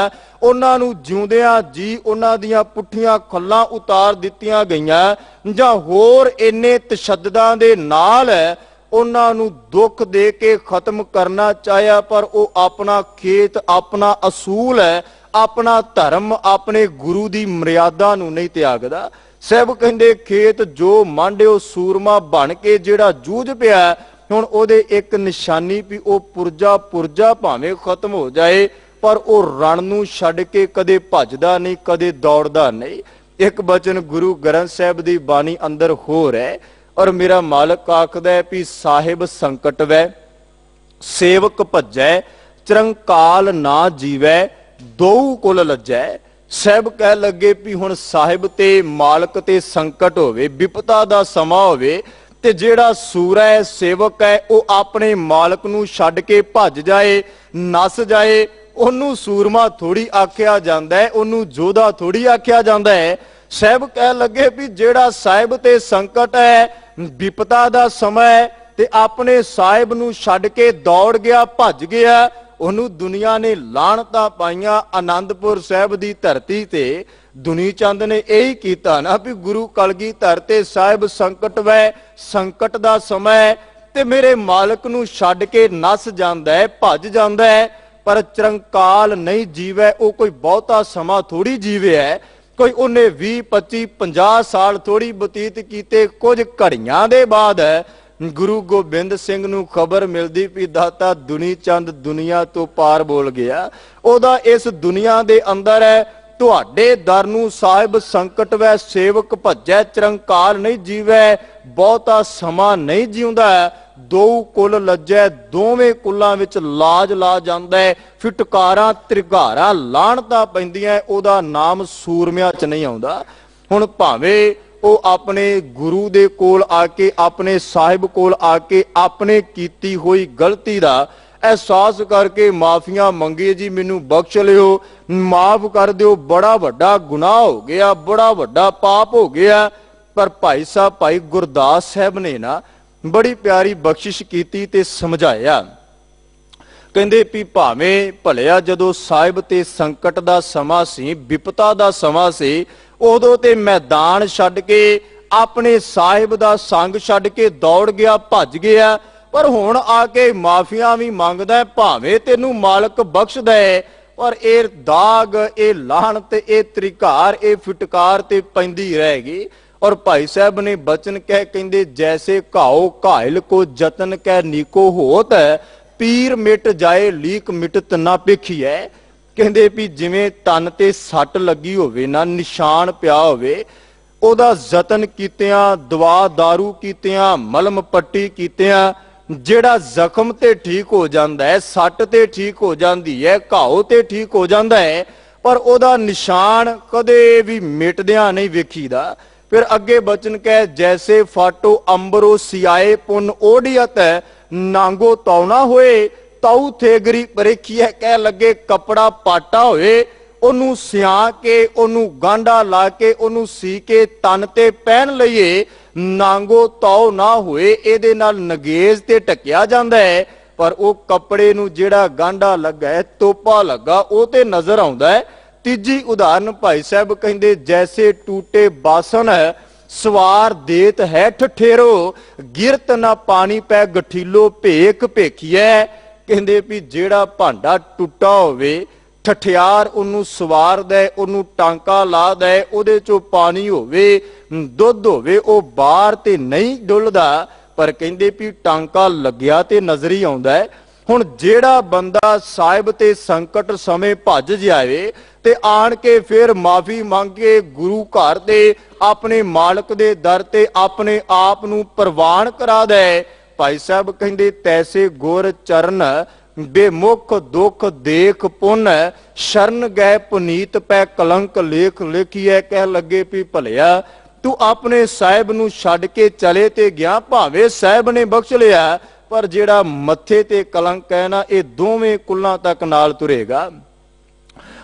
उन्हां नूं जिउंदियां जी उन्हां दियां पुट्ठियां खल्लां उतार दित्तियां गईयां, जां होर इन्ने तशद्दुदां दे नाल उन्हां नूं दुख दे के खत्म करना चाहया। पर वो अपना खेत, अपना असूल है, अपना धर्म, अपने गुरु की मर्यादा नूं नहीं त्यागदा। साहब कहंदे खेत जो मांडियो सूरमा बन के जिहड़ा जूझ पिया, हुण ओहदे एक निशानी भी वो पुरजा पुरजा भावें खत्म हो जाए पर वो रण नूं छड्ड के कदे भजदा नहीं, कदे दौड़दा नहीं। एक बचन गुरु ग्रंथ साहब की बाणी अंदर होर है। और मेरा मालक आखदा है भी साहिब संकट वै सेवक भजै, चिरंकाल ना जीवै दो कुल लज्जै। साहब कह लगे भी हुण साहिब ते मालक ते संकट होवे, विपता दा समा होवे ते जेड़ा सूरा है सेवक है वो अपने मालक नूं छड्ड के भज जाए, नस जाए, ओनू सूरमा थोड़ी आख्या जांदा है, ओनू जोधा थोड़ी आख्या जांदा है। साहब कह लगे भी जेड़ा साहिब ते संकट है, विपता दा समय ते अपने साहिब नूं छड्ड के दौड़ गया, भज गया, ओनू दुनिया ने लाणतां पाईयां। आनंदपुर साहिब दी धरती ते दुनी चंद ने यही कीता ना भी गुरु कलगीधर ते साहिब संकट वै, संकट दा समय ते मेरे मालक नूं छड्ड के नस जांदा है, भज जांदा है, पर चिरंकाल नहीं जीवै। वो कोई बहुता समा थोड़ी जीवे है, कोई उन्हें 20, 25, 50 साल थोड़ी बतीत कीते। कुछ घड़ियां दे बाद गुरु गोबिंद सिंह नूं खबर मिलदी भी दाता दुनी चंद दुनिया तो पार बोल गया। ओदा इस दुनिया दे अंदर है तुहाडे दर नूं साहिब संकट वै, सेवक भज्जै, चिरंकाल नहीं जीवै, बहुता समा नहीं जीउंदा, दो कुल लज्जै, दोवें कुलां विच लाज ला जांदा है, फिटकारां त्रिघारां लाणतां पैंदियां, ओदा नाम सूरमिਆਂ च नहीं आउंदा। हुण भावें वो अपने गुरु दे कोल आके, अपने साहिब कोल आके अपने कीती हुई गलती दा एहसास करके माफिया मंगे, जी मैनू बख्श लियो, माफ कर दियो, बड़ा वड्डा गुनाह हो गया, बड़ा वड्डा पाप हो गया। पर भाई साहब भाई गुरदास साहब ने ना बड़ी प्यारी बख्शिश कीती ते समझाया। कहंदे भी भावें भलिया जदों साहिब ते संकट दा समा सी, विपता दा समा सी, उदों ते मैदान छड्ड के अपने साहिब दा संग छड्ड के दौड़ गया, भज गया। पर हुण आके माफिया भी मंगदा है, भावें तेनू मालक बख्श दे, पर ये दाग, ये लाहनत, ये त्रिघार, ये फिटकार ते पैंदी रहेगी। और भाई साहब ने बचन कह कहंदे जैसे घाओ घायल को जतन कह नीको होत, पीर मिट जाए लीक मिटत ना पेखी है। ਕਹਿੰਦੇ ਵੀ ਜਿਵੇਂ ਤਨ ਤੇ ਸੱਟ ਲੱਗੀ ਹੋਵੇ ਨਾ, ਨਿਸ਼ਾਨ ਪਿਆ ਹੋਵੇ, ਉਹਦਾ ਯਤਨ ਕੀਤਿਆਂ, ਦਵਾ ਦਾਰੂ ਕੀਤਿਆਂ, ਮਲਮ ਪੱਟੀ ਕੀਤਿਆਂ ਜਿਹੜਾ ਜ਼ਖਮ ਤੇ ਠੀਕ ਹੋ ਜਾਂਦਾ ਹੈ, ਸੱਟ ਤੇ ਠੀਕ ਹੋ ਜਾਂਦੀ ਹੈ, ਘਾਉ ਤੇ ਠੀਕ ਹੋ ਜਾਂਦਾ ਹੈ, ਪਰ ਉਹਦਾ ਨਿਸ਼ਾਨ ਕਦੇ ਵੀ ਮਿਟਦਿਆਂ ਨਹੀਂ ਵੇਖੀਦਾ। ਫਿਰ ਅੱਗੇ ਬਚਨ ਕਹੇ, ਜੈਸੇ ਫਾਟੋ ਅੰਬਰੋ ਸਿਆਏ ਪੁੰਨ ਓੜੀਅਤ ਨਾਂਗੋ ਤੌਣਾ ਹੋਏ, ਤਾਉ ਥੇਗਰੀ ਪਰੇਖੀਐ। ਕਹਿ ਲੱਗੇ ਕੱਪੜਾ ਪਾਟਾ ਹੋਏ, ਉਹਨੂੰ ਸਿਆ ਕੇ, ਉਹਨੂੰ ਗਾਂਡਾ ਲਾ ਕੇ, ਉਹਨੂੰ ਸੀ ਕੇ ਤਨ ਤੇ ਪਹਿਨ ਲਈਏ, ਨਾਂਗੋ ਤੌ ਨਾ ਹੋਏ, ਇਹਦੇ ਨਾਲ ਨਗੇਜ਼ ਤੇ ਢਕਿਆ ਜਾਂਦਾ ਹੈ, ਪਰ ਉਹ ਕੱਪੜੇ ਨੂੰ ਜਿਹੜਾ ਗਾਂਡਾ ਲੱਗਾ ਹੈ, ਤੋਪਾ ਲੱਗਾ, ਉਹ ਤੇ ਨਜ਼ਰ ਆਉਂਦਾ ਹੈ। ਤੀਜੀ ਉਦਾਹਰਨ ਭਾਈ ਸਾਹਿਬ ਕਹਿੰਦੇ, ਜੈਸੇ ਟੂਟੇ ਬਾਸਨ ਸਵਾਰ ਦੇਤ ਹੈ ਠਠੇਰੋ, ਗਿਰਤ ਨਾ ਪਾਣੀ ਪੈ ਗਠੀਲੋ ਭੇਖ ਭੇਖੀਐ। ਕਹਿੰਦੇ ਵੀ ਜਿਹੜਾ ਭਾਂਡਾ ਟੁੱਟਾ ਹੋਵੇ, ਠਠਿਆਰ ਉਹਨੂੰ ਸਵਾਰਦਾ, ਉਹਨੂੰ ਟਾਂਕਾ ਲਾਦਾ, ਉਹਦੇ ਚੋਂ ਪਾਣੀ ਹੋਵੇ, ਦੁੱਧ ਹੋਵੇ, ਉਹ ਬਾਹਰ ਤੇ ਨਹੀਂ ਡੁੱਲਦਾ, ਪਰ ਕਹਿੰਦੇ ਵੀ ਟਾਂਕਾ ਲੱਗਿਆ ਤੇ ਨਜ਼ਰ ਹੀ ਆਉਂਦਾ ਹੈ। ਹੁਣ ਜਿਹੜਾ ਬੰਦਾ ਸਾਹਿਬ ਤੇ ਸੰਕਟ ਸਮੇਂ ਭੱਜ ਜਾਵੇ ਤੇ ਆਣ ਕੇ ਫਿਰ ਮਾਫੀ ਮੰਗ ਕੇ ਗੁਰੂ ਘਰ ਦੇ ਆਪਣੇ ਮਾਲਕ ਦੇ ਦਰ ਤੇ ਆਪਣੇ ਆਪ ਨੂੰ ਪ੍ਰਵਾਨ ਕਰਾ ਦੇ, ਭਾਈ ਸਾਹਿਬ ਕਹਿੰਦੇ ਤੈਸੇ ਗੁਰ ਚਰਨ ਬੇਮੁਖ ਦੁਖ ਦੇਖ ਪੁੰਨ, ਸ਼ਰਨ ਗਏ ਪੁਨੀਤ ਪੈ ਕਲੰਕ ਲੇਖ ਲਿਖੀਐ। ਕਹਿ ਲੱਗੇ ਵੀ ਭਲਿਆ ਤੂੰ ਆਪਣੇ ਸਾਹਿਬ ਨੂੰ ਛੱਡ ਕੇ ਚਲੇ ਤੇ ਗਿਆ, ਭਾਵੇਂ ਸਾਹਿਬ ਨੇ ਬਖਸ਼ ਲਿਆ, ਪਰ ਜਿਹੜਾ ਮੱਥੇ ਤੇ ਕਲੰਕ ਹੈ ਨਾ, ਇਹ ਦੋਵੇਂ ਕੁੱਲਾਂ ਤੱਕ ਨਾਲ ਤੁਰੇਗਾ।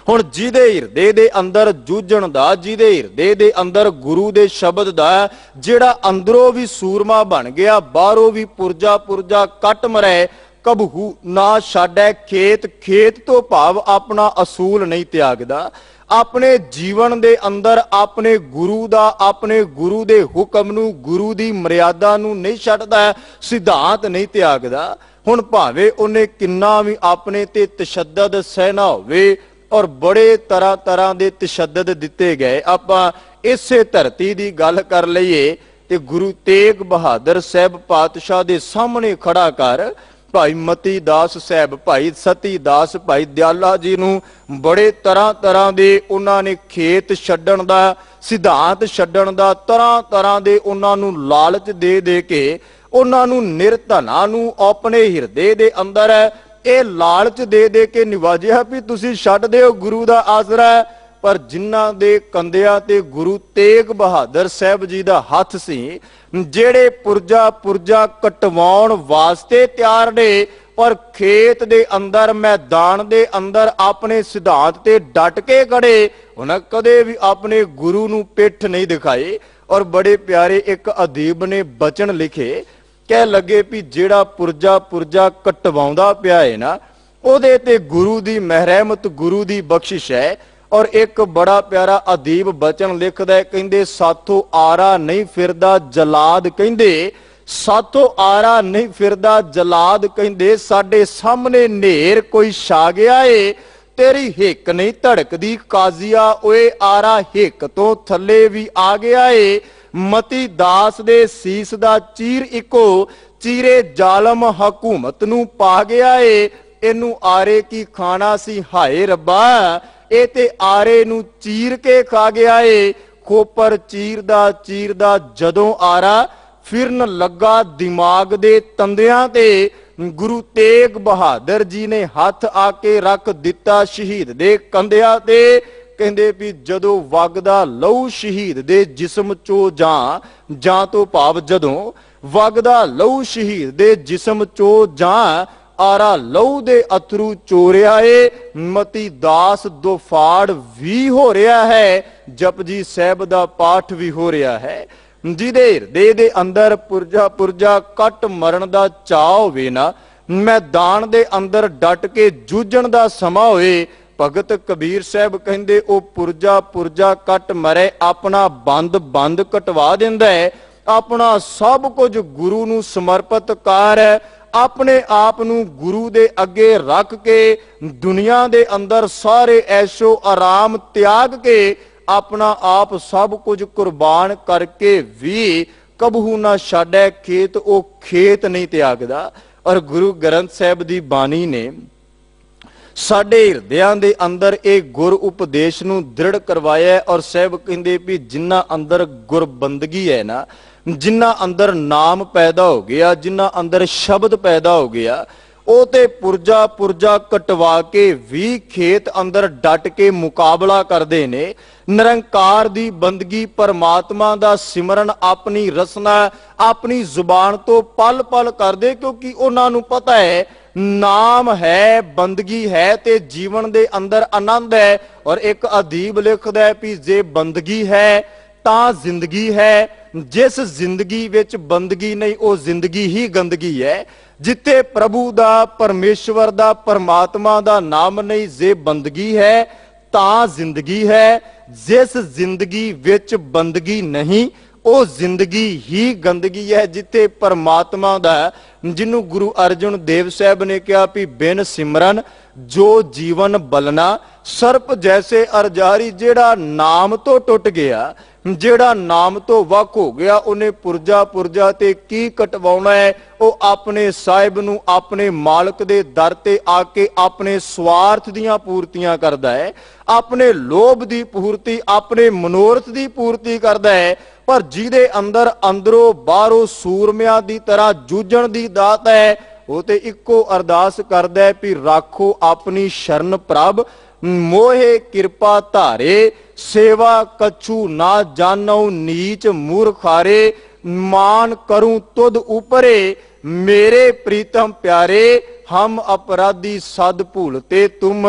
ਹੁਣ ਜਿਹਦੇ ਹਿਰਦੇ ਦੇ ਅੰਦਰ ਜੂਝਣ ਦਾ, ਜਿਹਦੇ ਹਿਰਦੇ ਦੇ ਅੰਦਰ ਗੁਰੂ ਦੇ ਸ਼ਬਦ ਦਾ, ਜਿਹੜਾ ਅੰਦਰੋਂ ਵੀ ਸੂਰਮਾ ਬਣ ਗਿਆ, ਬਾਹਰੋਂ ਵੀ ਪੁਰਜਾ ਪੁਰਜਾ ਕੱਟ ਮਰੇ, ਕਬਹੂ ਨਾ ਛਾੜੈ ਖੇਤ। ਖੇਤ ਤੋਂ ਭਾਵ ਆਪਣਾ ਅਸੂਲ ਨਹੀਂ ਤਿਆਗਦਾ, ਆਪਣੇ ਜੀਵਨ ਦੇ ਅੰਦਰ ਆਪਣੇ ਗੁਰੂ ਦਾ, ਆਪਣੇ ਗੁਰੂ ਦੇ ਹੁਕਮ ਨੂੰ, ਗੁਰੂ ਦੀ ਮਰਿਆਦਾ ਨੂੰ ਨਹੀਂ ਛੱਡਦਾ, ਸਿਧਾਂਤ ਨਹੀਂ ਤਿਆਗਦਾ। ਹੁਣ ਭਾਵੇਂ ਉਹਨੇ ਕਿੰਨਾ ਵੀ ਆਪਣੇ ਤੇ ਤਸ਼ੱਦਦ ਸਹਿਣਾ ਹੋਵੇ, ਔਰ ਬੜੇ ਤਰ੍ਹਾਂ ਤਰ੍ਹਾਂ ਦੇ ਤਸ਼ੱਦਦ ਦਿੱਤੇ ਗਏ। ਆਪਾਂ ਇਸੇ ਧਰਤੀ ਦੀ ਗੱਲ ਕਰ ਲਈਏ ਤੇ ਗੁਰੂ ਤੇਗ ਬਹਾਦਰ ਸਾਹਿਬ ਪਾਤਸ਼ਾਹ ਦੇ ਸਾਹਮਣੇ ਖੜਾ ਕਰ ਭਾਈ ਮਤੀ ਦਾਸ ਸਾਹਿਬ, ਭਾਈ ਸਤੀ ਦਾਸ, ਭਾਈ ਦਿਆਲਾ ਜੀ ਨੂੰ ਬੜੇ ਤਰ੍ਹਾਂ ਤਰ੍ਹਾਂ ਦੇ ਉਹਨਾਂ ਨੇ ਖੇਤ ਛੱਡਣ ਦਾ, ਸਿਧਾਂਤ ਛੱਡਣ ਦਾ, ਤਰ੍ਹਾਂ ਤਰ੍ਹਾਂ ਦੇ ਉਹਨਾਂ ਨੂੰ ਲਾਲਚ ਦੇ ਦੇ ਕੇ ਉਹਨਾਂ ਨੂੰ ਨਿਰਧਨਾ ਨੂੰ ਆਪਣੇ ਹਿਰਦੇ ਦੇ ਅੰਦਰ ਇਹ ਲਾਲਚ ਦੇ ਦੇ ਕੇ ਨਿਵਾਜਿਆ ਵੀ ਤੁਸੀਂ ਛੱਡ ਦਿਓ ਗੁਰੂ ਦਾ ਆਸਰਾ। ਪਰ ਜਿਨ੍ਹਾਂ ਦੇ ਕੰਧਿਆਂ ਤੇ ਗੁਰੂ ਤੇਗ ਬਹਾਦਰ ਸਾਹਿਬ ਜੀ ਦਾ ਹੱਥ ਸੀ, ਜਿਹੜੇ ਪੁਰਜਾ ਪੁਰਜਾ ਕਟਵਾਉਣ ਵਾਸਤੇ ਤਿਆਰ ਨੇ, ਪਰ ਖੇਤ ਦੇ ਅੰਦਰ, ਮੈਦਾਨ ਦੇ ਅੰਦਰ ਆਪਣੇ ਸਿਧਾਂਤ ਤੇ ਡਟ ਕੇ ਖੜੇ, ਉਹਨਾਂ ਕਦੇ ਵੀ ਆਪਣੇ ਗੁਰੂ ਨੂੰ ਪਿੱਠ ਨਹੀਂ ਦਿਖਾਈ। ਔਰ ਬੜੇ ਪਿਆਰੇ ਇੱਕ ਅਦੀਬ ਨੇ ਬਚਨ ਲਿਖੇ, ਕਹਿ ਲੱਗੇ ਵੀ ਜਿਹੜਾ ਪੁਰਜਾ ਪੁਰਜਾ ਕਟਵਾਉਂਦਾ ਪਿਆ ਹੈ ਨਾ, ਉਹਦੇ ਤੇ ਗੁਰੂ ਦੀ ਮਹਿਰਮਤ, ਗੁਰੂ ਦੀ ਬਖਸ਼ਿਸ਼ ਹੈ। ਔਰ ਇੱਕ ਬੜਾ ਪਿਆਰਾ ਅਦੀਬ ਬਚਨ ਲਿਖਦਾ, ਕਹਿੰਦੇ ਸਾਥੋਂ ਆਰਾ ਨਹੀਂ ਫਿਰਦਾ ਜਲਾਦ, ਕਹਿੰਦੇ ਸਾਥੋਂ ਆਰਾ ਨਹੀਂ ਫਿਰਦਾ ਜਲਾਦ, ਕਹਿੰਦੇ ਸਾਡੇ ਸਾਹਮਣੇ ਨੇਰ ਕੋਈ ਛਾ ਗਿਆ ਏ, ਤੇਰੀ ਹਿੱਕ ਨਹੀਂ ਧੜਕਦੀ ਕਾਜ਼ੀਆ, ਓਏ ਆਰਾ ਹਿੱਕ ਤੋਂ ਥੱਲੇ ਵੀ ਆ ਗਿਆ ਏ। ਮਤੀ ਦਾਸ ਦੇ ਸੀਸ ਦਾ ਚੀਰ ਇੱਕੋ, ਚੀਰੇ ਜ਼ਾਲਮ ਹਕੂਮਤ ਨੂੰ ਪਾ ਗਿਆ ਏ, ਇਹਨੂੰ ਆਰੇ ਕੀ ਖਾਣਾ ਸੀ ਹਾਏ ਰੱਬਾ, ਇਹ ਤੇ ਆਰੇ ਨੂੰ ਚੀਰ ਕੇ ਖਾ ਗਿਆ ਏ। ਖੋਪਰ ਚੀਰਦਾ ਜਦੋਂ ਆਰਾ ਫਿਰਨ ਲੱਗਾ ਦਿਮਾਗ ਦੇ ਤੰਦਿਆਂ ਤੇ, ਗੁਰੂ ਤੇਗ ਬਹਾਦਰ ਜੀ ਨੇ ਹੱਥ ਆ ਕੇ ਰੱਖ ਦਿੱਤਾ ਸ਼ਹੀਦ ਦੇ ਕੰਧਿਆਂ ਤੇ। ਕਹਿੰਦੇ ਵੀ ਜਦੋਂ ਵਗਦਾ ਲਹੂ ਸ਼ਹੀਦ ਦੇ ਜਿਸਮ ਚੋਂ, ਜਾਂ ਤੋਂ ਭਾਵ ਜਦੋਂ ਵਗਦਾ ਲਹੂ ਸ਼ਹੀਦ ਦੇ ਜਿਸਮ ਚੋਂ, ਜਾਂ ਆਰਾ ਲਹੂ ਦੇ ਅਥਰੂ ਚੋਰਿਆ ਏ। ਮਤੀ ਦਾਸ ਦੋਫਾੜ ਵੀ ਹੋ ਰਿਹਾ ਹੈ, ਜਪਜੀ ਸਾਹਿਬ ਦਾ ਪਾਠ ਵੀ ਹੋ ਰਿਹਾ ਹੈ। ਜਿਹਦੇ ਹਿਰਦੇ ਦੇ ਅੰਦਰ ਪੁਰਜਾ ਪੁਰਜਾ ਕੱਟ ਮਰਨ ਦਾ ਚਾਅ ਹੋਵੇ ਨਾ, ਮੈਦਾਨ ਦੇ ਅੰਦਰ ਡਟ ਕੇ ਜੂਝਣ ਦਾ ਸਮਾਂ ਹੋਏ, ਭਗਤ ਕਬੀਰ ਸਾਹਿਬ ਕਹਿੰਦੇ ਉਹ ਪੁਰਜਾ ਪੁਰਜਾ ਕੱਟ ਮਰੇ, ਆਪਣਾ ਬੰਦ ਕਟਵਾ ਦਿੰਦਾ ਹੈ, ਆਪਣਾ ਸਭ ਕੁਝ ਗੁਰੂ ਨੂੰ ਸਮਰਪਿਤ ਕਰ, ਆਪਣੇ ਆਪ ਨੂੰ ਗੁਰੂ ਦੇ ਅੱਗੇ ਰੱਖ ਕੇ, ਦੁਨੀਆ ਦੇ ਅੰਦਰ ਸਾਰੇ ਐਸ਼ੋ ਆਰਾਮ ਤਿਆਗ ਕੇ, ਆਪਣਾ ਆਪ ਸਭ ਕੁਝ ਕੁਰਬਾਨ ਕਰਕੇ ਵੀ ਕਬਹੂ ਨਾ ਛੱਡੈ ਖੇਤ, ਉਹ ਖੇਤ ਨਹੀਂ ਤਿਆਗਦਾ। ਔਰ ਗੁਰੂ ਗ੍ਰੰਥ ਸਾਹਿਬ ਦੀ ਬਾਣੀ ਨੇ ਸਾਡੇ ਹਿਰਦਿਆਂ ਦੇ ਅੰਦਰ ਇਹ ਗੁਰ ਉਪਦੇਸ਼ ਨੂੰ ਦ੍ਰਿੜ ਕਰਵਾਇਆ ਹੈ। ਔਰ ਸਾਹਿਬ ਕਹਿੰਦੇ ਵੀ ਜਿਨ੍ਹਾਂ ਅੰਦਰ ਗੁਰਬੰਦਗੀ ਹੈ ਨਾ, ਜਿਨ੍ਹਾਂ ਅੰਦਰ ਨਾਮ ਪੈਦਾ ਹੋ ਗਿਆ, ਜਿਨ੍ਹਾਂ ਅੰਦਰ ਸ਼ਬਦ ਪੈਦਾ ਹੋ ਗਿਆ, ਉਹ ਤੇ ਪੁਰਜਾ ਪੁਰਜਾ ਕਟਵਾ ਕੇ ਵੀ ਖੇਤ ਅੰਦਰ ਡਟ ਕੇ ਮੁਕਾਬਲਾ ਕਰਦੇ ਨੇ। ਨਿਰੰਕਾਰ ਦੀ ਬੰਦਗੀ, ਪਰਮਾਤਮਾ ਦਾ ਸਿਮਰਨ ਆਪਣੀ ਰਸਨਾ, ਆਪਣੀ ਜ਼ੁਬਾਨ ਤੋਂ ਪਲ ਪਲ ਕਰਦੇ, ਕਿਉਂਕਿ ਉਹਨਾਂ ਨੂੰ ਪਤਾ ਹੈ ਨਾਮ ਹੈ, ਬੰਦਗੀ ਹੈ ਤੇ ਜੀਵਨ ਦੇ ਅੰਦਰ ਆਨੰਦ ਹੈ। ਔਰ ਇੱਕ ਅਦੀਬ ਲਿਖਦਾ ਹੈ ਵੀ ਜੇ ਬੰਦਗੀ ਹੈ ਤਾਂ ਜ਼ਿੰਦਗੀ ਹੈ, ਜਿਸ ਜ਼ਿੰਦਗੀ ਵਿੱਚ ਬੰਦਗੀ ਨਹੀਂ ਉਹ ਜ਼ਿੰਦਗੀ ਹੀ ਗੰਦਗੀ ਹੈ। ਜਿੱਥੇ ਪ੍ਰਭੂ ਦਾ, ਪਰਮੇਸ਼ਵਰ ਦਾ, ਪਰਮਾਤਮਾ ਦਾ ਨਾਮ ਨਹੀਂ, ਜੇ ਬੰਦਗੀ ਹੈ ਤਾਂ ਜ਼ਿੰਦਗੀ ਹੈ। ਜਿਸ ਜ਼ਿੰਦਗੀ ਵਿੱਚ ਬੰਦਗੀ ਨਹੀਂ ਉਹ ਜ਼ਿੰਦਗੀ ਹੀ ਗੰਦਗੀ ਹੈ। ਜਿੱਥੇ ਪਰਮਾਤਮਾ ਦਾ, ਜਿਹਨੂੰ ਗੁਰੂ ਅਰਜਨ ਦੇਵ ਸਾਹਿਬ ਨੇ ਕਿਹਾ ਵੀ ਬਿਨ ਸਿਮਰਨ ਜੋ ਜੀਵਨ ਬਲਨਾ, ਸਰਪ ਜੈਸੇ ਅਰਜਾਰੀ, ਜਿਹੜਾ ਨਾਮ ਤੋਂ ਟੁੱਟ ਗਿਆ, ਜਿਹੜਾ ਨਾਮ ਤੋਂ ਵੱਖ ਹੋ ਗਿਆ, ਉਹਨੇ ਪੁਰਜਾ ਪੁਰਜਾ ਤੇ ਕੀ ਕਟਵਾਉਣਾ ਹੈ? ਉਹ ਆਪਣੇ ਸਾਹਿਬ ਨੂੰ, ਆਪਣੇ ਮਾਲਕ ਦੇ ਦਰ ਤੇ ਆ ਕੇ ਆਪਣੇ ਸਵਾਰਥ ਦੀਆਂ ਪੂਰਤੀਆਂ ਕਰਦਾ ਹੈ, ਆਪਣੇ ਲੋਭ ਦੀ ਪੂਰਤੀ, ਆਪਣੇ ਮਨੋਰਥ ਦੀ ਪੂਰਤੀ ਕਰਦਾ ਹੈ। ਪਰ ਜਿਹਦੇ ਅੰਦਰ ਅੰਦਰੋਂ ਬਾਹਰੋਂ ਸੂਰਮਿਆਂ ਦੀ ਤਰ੍ਹਾਂ ਜੂਝਣ ਦੀ ਦਾਤ ਹੈ, ਉਹ ਤੇ ਇੱਕੋ ਅਰਦਾਸ ਕਰਦਾ ਹੈ ਵੀ ਰਾਖੋ ਆਪਣੀ ਸ਼ਰਨ ਪ੍ਰਭ, ਮੋਹੇ ਕਿਰਪਾ ਧਾਰੇ, ਸੇਵਾ ਕਛੂ ਨਾ ਜਾਣਉ ਨੀਚ ਮੂਰਖਾਰੇ, ਮਾਨ ਕਰੂੰ ਤੁਧ ਉਪਰੇ, ਮੇਰੇ ਪ੍ਰੀਤਮ ਪਿਆਰੇ, ਹਮ ਅਪਰਾਧੀ ਸਦ ਭੂਲਤੇ ਤੁਮ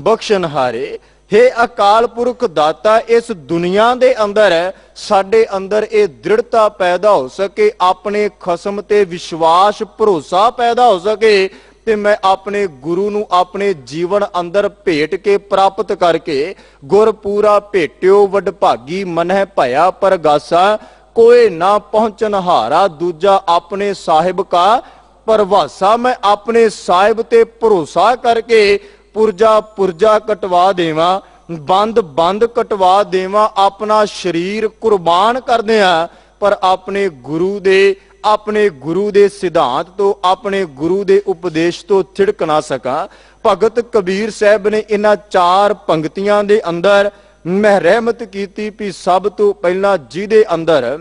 ਬਖਸ਼ਨਹਾਰੇ। हे ਅਕਾਲ ਪੁਰਖ ਦਾਤਾ, ਇਸ ਦੁਨੀਆ ਦੇ ਅੰਦਰ ਸਾਡੇ ਅੰਦਰ ਇਹ ਦ੍ਰਿੜਤਾ ਪੈਦਾ ਹੋ ਸਕੇ, ਆਪਣੇ ਖਸਮ ਤੇ ਵਿਸ਼ਵਾਸ ਭਰੋਸਾ ਪੈਦਾ ਹੋ ਸਕੇ ਤੇ ਮੈਂ ਆਪਣੇ ਗੁਰੂ ਨੂੰ ਆਪਣੇ ਜੀਵਨ ਅੰਦਰ ਭੇਟ ਕੇ ਪ੍ਰਾਪਤ ਕਰਕੇ, ਗੁਰ ਪੂਰਾ ਭੇਟਿਓ ਵਡਭਾਗੀ ਮਨਹਿ ਭਇਆ ਪਰਗਾਸਾ, ਕੋਏ ਨਾ ਪਹੁੰਚਨ ਹਾਰਾ ਦੂਜਾ ਆਪਣੇ ਸਾਹਿਬ ਕਾ ਪਰਵਾਸਾ। ਮੈਂ ਆਪਣੇ ਸਾਹਿਬ ਤੇ ਭਰੋਸਾ ਕਰਕੇ ਪੁਰਜਾ ਪੁਰਜਾ ਕਟਵਾ ਦੇਵਾਂ, ਬੰਦ ਬੰਦ ਕਟਵਾ ਦੇਵਾਂ, ਆਪਣਾ ਸਰੀਰ ਕੁਰਬਾਨ ਕਰਦੇ ਆ, ਪਰ ਆਪਣੇ ਗੁਰੂ ਦੇ ਸਿਧਾਂਤ ਤੋਂ, ਆਪਣੇ ਗੁਰੂ ਦੇ ਉਪਦੇਸ਼ ਤੋਂ ਥਿੜਕ ਨਾ ਸਕਾਂ। ਭਗਤ ਕਬੀਰ ਸਾਹਿਬ ਨੇ ਇਹਨਾਂ 4 ਪੰਕਤੀਆਂ ਦੇ ਅੰਦਰ ਮਹਿਰਮਤ ਕੀਤੀ ਵੀ ਸਭ ਤੋਂ ਪਹਿਲਾਂ ਜਿਹਦੇ ਅੰਦਰ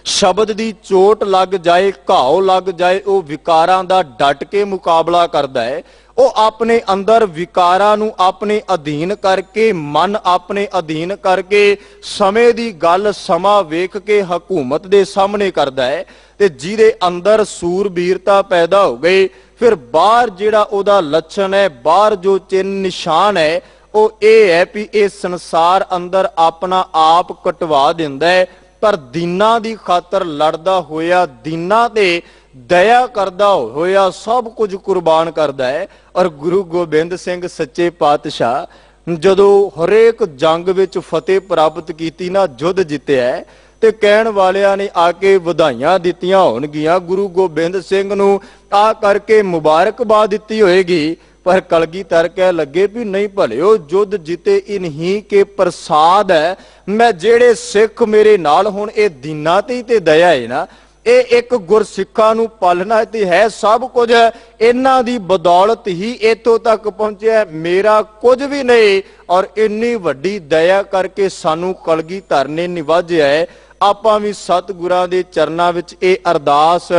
ਸ਼ਬਦ ਦੀ ਚੋਟ ਲੱਗ ਜਾਏ, ਘਾਉ ਲੱਗ ਜਾਏ, ਉਹ ਵਿਕਾਰਾਂ ਦਾ ਡਟ ਕੇ ਮੁਕਾਬਲਾ ਕਰਦਾ ਹੈ। ਉਹ ਆਪਣੇ ਅੰਦਰ ਵਿਕਾਰਾਂ ਨੂੰ ਆਪਣੇ ਅਧੀਨ ਕਰਕੇ, ਮਨ ਆਪਣੇ ਅਧੀਨ ਕਰਕੇ, ਸਮੇਂ ਦੀ ਗੱਲ ਸਮਾਂ ਵੇਖ ਕੇ ਹਕੂਮਤ ਦੇ ਸਾਹਮਣੇ ਕਰਦਾ ਹੈ। ਤੇ ਜਿਹਦੇ ਅੰਦਰ ਸੂਰਬੀਰਤਾ ਪੈਦਾ ਹੋ ਗਈ, ਫਿਰ ਬਾਹਰ ਜਿਹੜਾ ਉਹਦਾ ਲੱਛਣ ਹੈ, ਬਾਹਰ ਜੋ ਚਿੰਨ੍ਹ ਨਿਸ਼ਾਨ ਹੈ, ਉਹ ਇਹ ਹੈ ਵੀ ਇਹ ਸੰਸਾਰ ਅੰਦਰ ਆਪਣਾ ਆਪ ਕਟਵਾ ਦਿੰਦਾ ਹੈ, ਪਰ ਦੀਨਾਂ ਦੀ ਖਾਤਰ ਲੜਦਾ ਹੋਇਆ, ਦੀਨਾਂ ਤੇ ਦਇਆ ਕਰਦਾ ਹੋਇਆ ਸਭ ਕੁਝ ਕੁਰਬਾਨ ਕਰਦਾ ਹੈ। ਔਰ ਗੁਰੂ ਗੋਬਿੰਦ ਸਿੰਘ ਸੱਚੇ ਪਾਤਸ਼ਾਹ ਜਦੋਂ ਹਰੇਕ ਜੰਗ ਵਿੱਚ ਫਤਿਹ ਪ੍ਰਾਪਤ ਕੀਤੀ ਨਾ, ਯੁੱਧ ਜਿੱਤਿਆ, ਤੇ ਕਹਿਣ ਵਾਲਿਆਂ ਨੇ ਆ ਕੇ ਵਧਾਈਆਂ ਦਿੱਤੀਆਂ ਹੋਣਗੀਆਂ, ਗੁਰੂ ਗੋਬਿੰਦ ਸਿੰਘ ਨੂੰ ਆ ਕਰਕੇ ਮੁਬਾਰਕਬਾਦ ਦਿੱਤੀ ਹੋਏਗੀ, ਪਰ ਕਲਗੀਧਰ ਕਹਿ ਲੱਗੇ ਵੀ ਨਹੀਂ ਭਲਿਓ, ਯੁੱਧ ਜਿੱਤੇ ਇਨਹੀ ਕੇ ਪ੍ਰਸਾਦ ਹੈ। ਮੈਂ ਜਿਹੜੇ ਸਿੱਖ ਮੇਰੇ ਨਾਲ ਹੁਣ ਇਹ ਦੀਨਾਂ ਤੇ ਤੇ ਦਇਆ ਹੈ ਨਾ, ਇਹ ਇੱਕ ਗੁਰਸਿੱਖਾਂ ਨੂੰ ਪਾਲਣਾ ਤੇ ਹੈ, ਸਭ ਕੁਝ ਇਹਨਾਂ ਦੀ ਬਦੌਲਤ ਹੀ ਇੱਥੋਂ ਤੱਕ ਪਹੁੰਚਿਆ, ਮੇਰਾ ਕੁਝ ਵੀ ਨਹੀਂ। ਔਰ ਇੰਨੀ ਵੱਡੀ ਦਇਆ ਕਰਕੇ ਸਾਨੂੰ ਕਲਗੀਧਰ ਨੇ ਨਿਵਾਜਿਆ ਹੈ। ਆਪਾਂ ਵੀ ਸਤਿਗੁਰਾਂ ਦੇ ਚਰਨਾਂ ਵਿੱਚ ਇਹ ਅਰਦਾਸ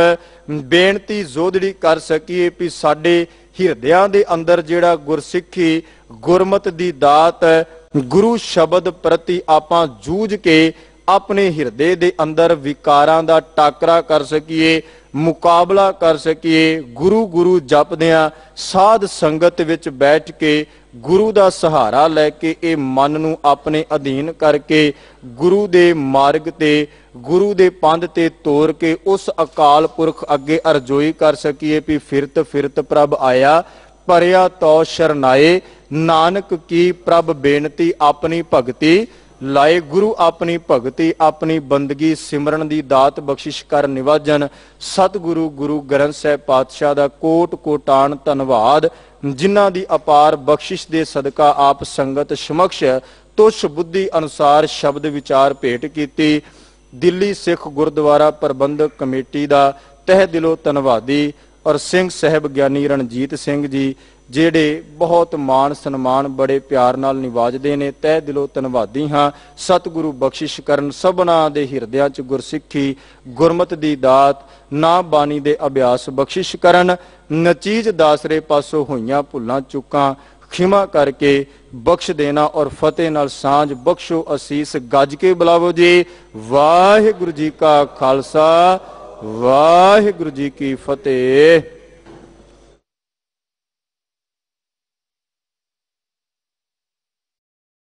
ਬੇਨਤੀ ਜ਼ੋਦੜੀ ਕਰ ਸਕੀਏ ਵੀ ਸਾਡੇ ਹਿਰਦਿਆਂ ਦੇ ਅੰਦਰ ਜਿਹੜਾ ਗੁਰਸਿੱਖੀ, ਗੁਰਮਤ ਦੀ ਦਾਤ, ਗੁਰੂ ਸ਼ਬਦ ਪ੍ਰਤੀ ਆਪਾਂ ਜੂਝ ਕੇ ਆਪਣੇ ਹਿਰਦੇ ਦੇ ਅੰਦਰ ਵਿਕਾਰਾਂ ਦਾ ਟਾਕਰਾ ਕਰ ਸਕੀਏ, ਮੁਕਾਬਲਾ ਕਰ ਸਕੀਏ। ਗੁਰੂ ਗੁਰੂ ਜਪਦਿਆਂ ਸਾਧ ਸੰਗਤ ਵਿੱਚ ਬੈਠ ਕੇ ਗੁਰੂ ਦਾ ਸਹਾਰਾ ਲੈ ਕੇ ਇਹ ਮਨ ਨੂੰ ਆਪਣੇ ਅਧੀਨ ਕਰਕੇ ਗੁਰੂ ਦੇ ਮਾਰਗ ਤੇ, ਗੁਰੂ ਦੇ ਪੰਧ ਤੇ ਤੋਰ ਕੇ ਉਸ ਅਕਾਲ ਪੁਰਖ ਅੱਗੇ ਅਰਜ਼ੋਈ ਕਰ ਸਕੀਏ ਵੀ ਫਿਰਤ ਫਿਰਤ ਪ੍ਰਭ ਆਇਆ, ਪਰਿਆ ਤੋ ਸ਼ਰਨਾਏ, ਨਾਨਕ ਕੀ ਪ੍ਰਭ ਬੇਨਤੀ ਆਪਣੀ ਭਗਤੀ ਲਾਏ। ਗੁਰੂ ਆਪਣੀ ਭਗਤੀ, ਆਪਣੀ ਬੰਦਗੀ ਸਿਮਰਨ ਦੀ ਦਾਤ ਬਖਸ਼ਿਸ਼ ਕਰ ਨਿਵਾਜਨ। ਸਤਿਗੁਰੂ ਗੁਰੂ ਗ੍ਰੰਥ ਸਾਹਿਬ ਪਾਤਸ਼ਾਹ ਦਾ ਕੋਟ ਕੋਟਾਨ ਧੰਨਵਾਦ, ਜਿਨ੍ਹਾਂ ਦੀ ਅਪਾਰ ਬਖਸ਼ਿਸ਼ ਦੇ ਸਦਕਾ ਆਪ ਸੰਗਤ ਸਮਕਸ਼ ਤੁਸ਼ ਬੁੱਧੀ ਅਨੁਸਾਰ ਸ਼ਬਦ ਵਿਚਾਰ ਭੇਟ ਕੀਤੀ। ਦਿੱਲੀ ਸਿੱਖ ਗੁਰਦੁਆਰਾ ਪ੍ਰਬੰਧਕ ਕਮੇਟੀ ਦਾ ਤਹਿ ਦਿਲੋਂ ਧੰਨਵਾਦੀ। ਔਰ ਸਿੰਘ ਸਾਹਿਬ ਗਿਆਨੀ ਰਣਜੀਤ ਸਿੰਘ ਜੀ ਜਿਹੜੇ ਬਹੁਤ ਮਾਣ ਸਨਮਾਨ ਬੜੇ ਪਿਆਰ ਨਾਲ ਨਿਵਾਜਦੇ ਨੇ। ਤਹਿ ਦਿਲੋਂ ਧੰਨਵਾਦੀ ਹਾਂ। ਸਤਿਗੁਰੂ ਬਖਸ਼ਿਸ਼ ਕਰਨ ਸਭਨਾਂ ਦੇ ਹਿਰਦਿਆਂ 'ਚ ਗੁਰਸਿੱਖੀ ਗੁਰਮਤ ਦੀ ਦਾਤ ਨਾ ਬਾਣੀ ਦੇ ਅਭਿਆਸ ਬਖਸ਼ਿਸ਼ ਕਰਨ। ਨਚੀਜ ਦਾਸਰੇ ਪਾਸੋਂ ਹੋਈਆਂ ਭੁੱਲਾਂ ਚੁੱਕਾਂ ਖਿਮਾ ਕਰਕੇ ਬਖਸ਼ ਦੇਣਾ ਔਰ ਫਤਿਹ ਨਾਲ ਸਾਂਝ ਬਖਸ਼ੋ ਅਸੀਸ ਗੱਜ ਕੇ ਬੁਲਾਵੋ ਜੀ। ਵਾਹਿਗੁਰੂ ਜੀ ਕਾ ਖਾਲਸਾ ਵਾਹਿਗੁਰੂ ਜੀ ਕੀ ਫਤਿਹ।